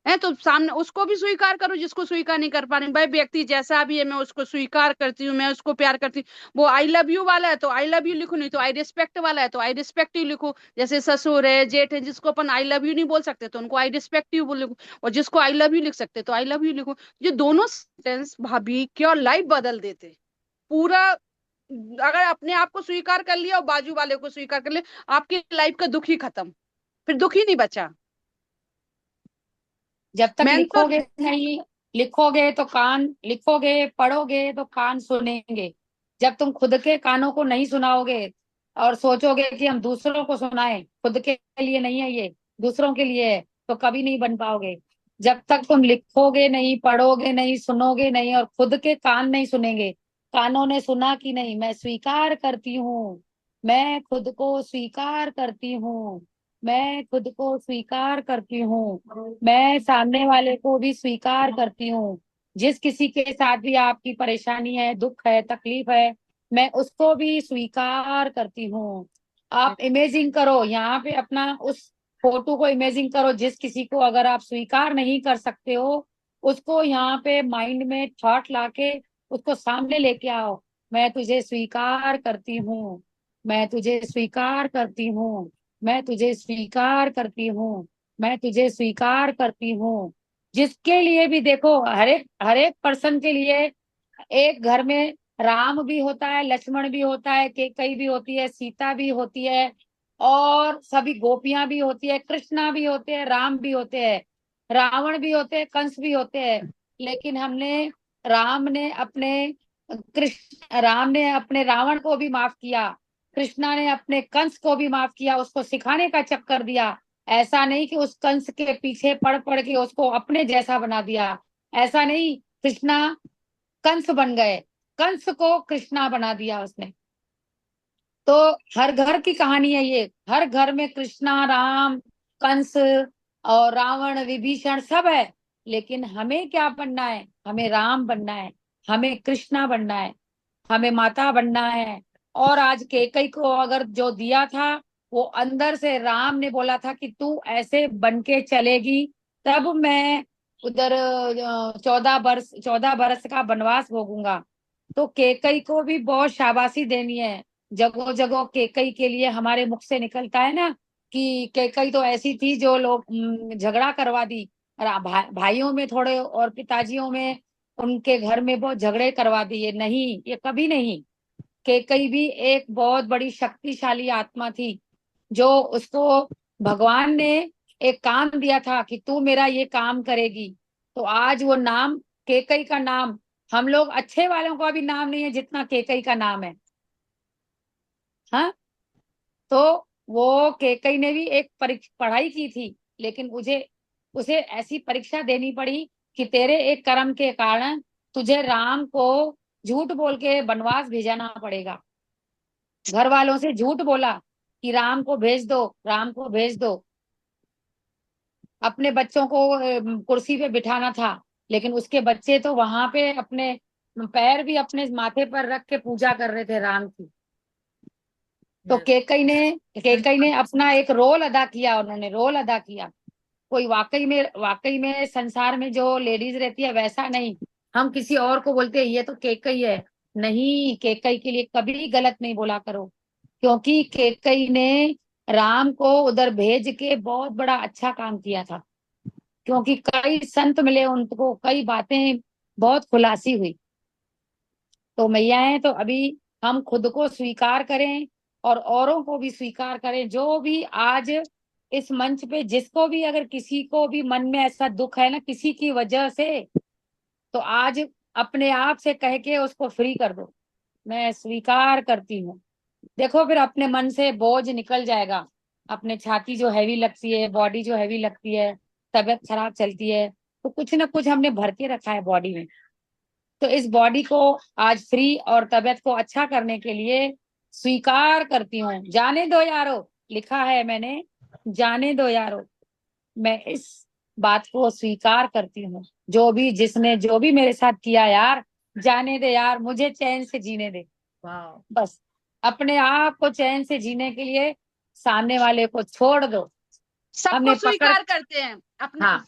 है, तो सामने उसको भी स्वीकार करो, जिसको स्वीकार नहीं कर पा रहे, भाई व्यक्ति जैसा भी है, मैं उसको स्वीकार करती हूँ, मैं उसको प्यार करती हूँ। वो आई लव यू वाला है तो आई लव यू लिखो, नहीं तो आई रिस्पेक्ट वाला है तो आई रिस्पेक्ट यू लिखो। जैसे ससुर है, जेठ है, जिसको अपन आई लव यू नहीं बोल सकते, तो उनको आई रिस्पेक्ट यू बोल लिखो। और जिसको आई लव यू लिख सकते, तो आई लव यू लिखो। ये दोनों सेंटेंस भाभी क्या लाइफ बदल देते पूरा। अगर अपने आप को स्वीकार कर लिया और बाजू वाले को स्वीकार कर लिया, आपकी लाइफ का दुख ही खत्म, फिर दुख ही नहीं बचा। जब तक मैंने तो, लिखोगे नहीं, लिखोगे तो कान, लिखोगे पढ़ोगे तो कान सुनेंगे। जब तुम खुद के कानों को नहीं सुनाओगे, और सोचोगे कि हम दूसरों को सुनाएं, खुद के लिए नहीं है ये, दूसरों के लिए है, तो कभी नहीं बन पाओगे। जब तक तुम लिखोगे नहीं, पढ़ोगे नहीं, सुनोगे नहीं, और खुद के कान नहीं सुनेंगे, कानों ने सुना कि नहीं, मैं स्वीकार करती हूँ, मैं खुद को स्वीकार करती हूँ, मैं खुद को स्वीकार करती हूँ, मैं सामने वाले को भी स्वीकार करती हूँ। जिस किसी के साथ भी आपकी परेशानी है, दुख है, तकलीफ है, मैं उसको भी स्वीकार करती हूँ। आप इमेजिंग करो यहाँ पे अपना उस फोटो को इमेजिन करो, जिस किसी को अगर आप स्वीकार नहीं कर सकते हो, उसको यहाँ पे माइंड में थॉट लाके उसको सामने लेके आओ। मैं तुझे स्वीकार करती हूँ, मैं तुझे स्वीकार करती हूँ, मैं तुझे स्वीकार करती हूँ, मैं तुझे स्वीकार करती हूँ। जिसके लिए भी देखो, हर एक पर्सन के लिए एक घर में राम भी होता है, लक्ष्मण भी होता है, कैकेयी भी होती है, सीता भी होती है, और सभी गोपियां भी होती है, कृष्णा भी होते हैं, राम भी होते हैं, रावण भी होते हैं, कंस भी होते हैं। लेकिन राम ने अपने रावण को भी माफ किया, कृष्णा ने अपने कंस को भी माफ किया, उसको सिखाने का चक्कर दिया। ऐसा नहीं कि उस कंस के पीछे पड़ पड़ के उसको अपने जैसा बना दिया, ऐसा नहीं। कृष्णा कंस बन गए, कंस को कृष्णा बना दिया उसने। तो हर घर की कहानी है ये, हर घर में कृष्णा, राम, कंस और रावण, विभीषण सब है। लेकिन हमें क्या बनना है? हमें राम बनना है, हमें कृष्णा बनना है, हमें माता बनना है। और आज कैकेयी को अगर जो दिया था, वो अंदर से राम ने बोला था कि तू ऐसे बन के चलेगी, तब मैं उधर 14 बरस का वनवास भोगूंगा। तो कैकेयी को भी बहुत शाबाशी देनी है। जगह जगह कैकेयी के लिए हमारे मुख से निकलता है ना कि कैकेयी तो ऐसी थी जो लोग झगड़ा करवा दी, भाइयों में थोड़े और पिताजियों में, उनके घर में बहुत झगड़े करवा दिए। नहीं, ये कभी नहीं। कैकेयी भी एक बहुत बड़ी शक्तिशाली आत्मा थी, जो उसको भगवान ने एक काम दिया था कि तू मेरा ये काम करेगी। तो आज वो नाम, कैकेयी का नाम, हम लोग अच्छे वालों का भी नाम नहीं है जितना कैकेयी का नाम है। हाँ, तो वो कैकेयी ने भी एक पढ़ाई की थी, लेकिन उसे ऐसी परीक्षा देनी पड़ी कि तेरे एक कर्म के कारण तुझे राम को झूठ बोल के वनवास भेजाना पड़ेगा। घर वालों से झूठ बोला कि राम को भेज दो, राम को भेज दो। अपने बच्चों को कुर्सी पे बिठाना था, लेकिन उसके बच्चे तो वहां पे अपने पैर भी अपने माथे पर रख के पूजा कर रहे थे राम की। तो कैकेयी ने अपना एक रोल अदा किया, उन्होंने रोल अदा किया। कोई वाकई में संसार में जो लेडीज रहती है वैसा नहीं। हम किसी और को बोलते हैं ये तो कैकेयी है, नहीं, कैकेयी के लिए कभी गलत नहीं बोला करो, क्योंकि कैकेयी ने राम को उधर भेज के बहुत बड़ा अच्छा काम किया था। क्योंकि कई संत मिले उनको, कई बातें बहुत खुलासी हुई। तो मैयाएं, तो अभी हम खुद को स्वीकार करें और औरों को भी स्वीकार करें। जो भी आज इस मंच पे, जिसको भी अगर किसी को भी मन में ऐसा दुख है ना किसी की वजह से, तो आज अपने आप से कह के उसको फ्री कर दो, मैं स्वीकार करती हूँ। देखो, फिर अपने मन से बोझ निकल जाएगा। अपने छाती जो हैवी लगती है, बॉडी जो हैवी लगती है, तबीयत खराब चलती है, तो कुछ ना कुछ हमने भर के रखा है बॉडी में। तो इस बॉडी को आज फ्री और तबीयत को अच्छा करने के लिए स्वीकार करती हूँ। जाने दो यारो, लिखा है मैंने, जाने दो यारो, मैं इस बात को स्वीकार करती हूँ। जिसने जो भी मेरे साथ किया यार, जाने दे यार, मुझे चैन से जीने दे। बस अपने आप को चैन से जीने के लिए सामने वाले को छोड़ दो। सबको हमने स्वीकार करते हैं अपने। हाँ,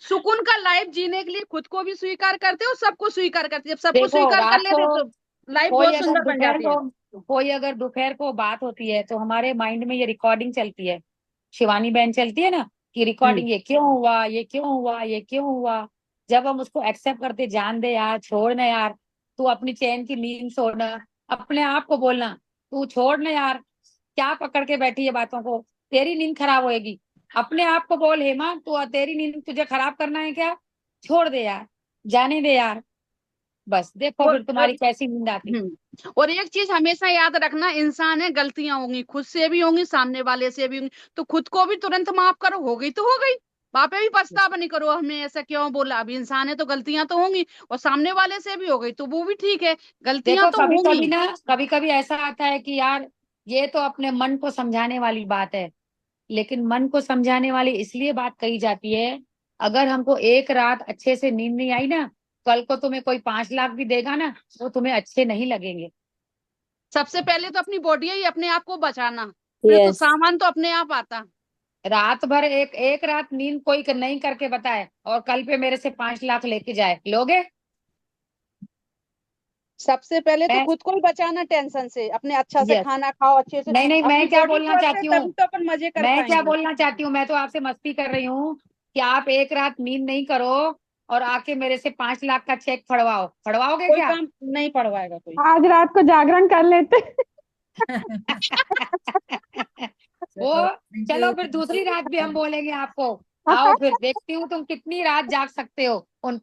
सुकून का लाइफ जीने के लिए खुद को भी स्वीकार करते हैं और सबको स्वीकार करते हैं। जब सबको देखो, स्वीकार कर रात लेते हैं को तो लाइफ कोई बहुत अगर सुंदर बन दोपहर जाती है। को कोई अगर दोपहर को बात होती है तो हमारे माइंड में ये रिकॉर्डिंग चलती है, शिवानी बहन चलती है ना, कि रिकॉर्डिंग, ये क्यों हुआ, ये क्यों हुआ, ये क्यों हुआ। जब हम उसको एक्सेप्ट करते, जान दे यार, छोड़ ना यार, तू अपनी चैन की नींद छोड़ना। अपने आप को बोलना, तू छोड़ ना यार, क्या पकड़ के बैठी है बातों को, तेरी नींद खराब होएगी। अपने आप को बोल, हेमा, तू तेरी नींद तुझे खराब करना है क्या, छोड़ दे यार, जाने दे यार। बस देखो और फिर तुम्हारी कैसी नींद आती। और एक चीज हमेशा याद रखना, इंसान है, गलतियां होंगी, खुद से भी होंगी, सामने वाले से भी होंगी, तो खुद को भी तुरंत माफ करो, हो गई तो हो गई। वहां पे भी पछतावा नहीं करो हमें ऐसा क्यों बोला। अभी इंसान है तो गलतियां तो होंगी, और सामने वाले से भी हो गई तो वो भी ठीक है, गलतियां देखो तो कभी होंगी। कभी ना, कभी कभी ऐसा आता है कि यार ये तो अपने मन को समझाने वाली बात है, लेकिन मन को समझाने वाली इसलिए बात कही जाती है, अगर हमको एक रात अच्छे से नींद नहीं आई ना, कल को तुम्हें कोई 5 लाख भी देगा ना, वो तुम्हें अच्छे नहीं लगेंगे। सबसे पहले तो अपनी बॉडी ही अपने आप को बचाना, फिर तो यस। सामान तो अपने आप आता। रात भर एक एक रात नींद कोई नहीं करके बताए और कल पे मेरे से 5 लाख लेके जाए, लोगे? सबसे पहले तो मैं खुद को ही बचाना टेंशन से, अपने अच्छा से यस। खाना खाओ, अच्छे से नहीं नहीं, अपनी मैं क्या बॉडी बोलना स्वस्थ है चाहती हूँ, तभी तो अपन मजे कर मैं क्या पाएंगे। बोलना चाहती हूँ, मैं तो आपसे मस्ती कर रही हूँ कि आप एक रात नींद नहीं करो और आके मेरे से 5 लाख का चेक फड़वाओ, फड़वाओगे कोई क्या? काम नहीं पड़वाएगा कोई। आज रात को जागरण कर लेते। वो चलो, थैंक चलो यू, फिर थैंक दूसरी रात भी हम यू। बोलेंगे आपको। आओ फिर देखती हूँ तुम कितनी रात जाग सकते हो उन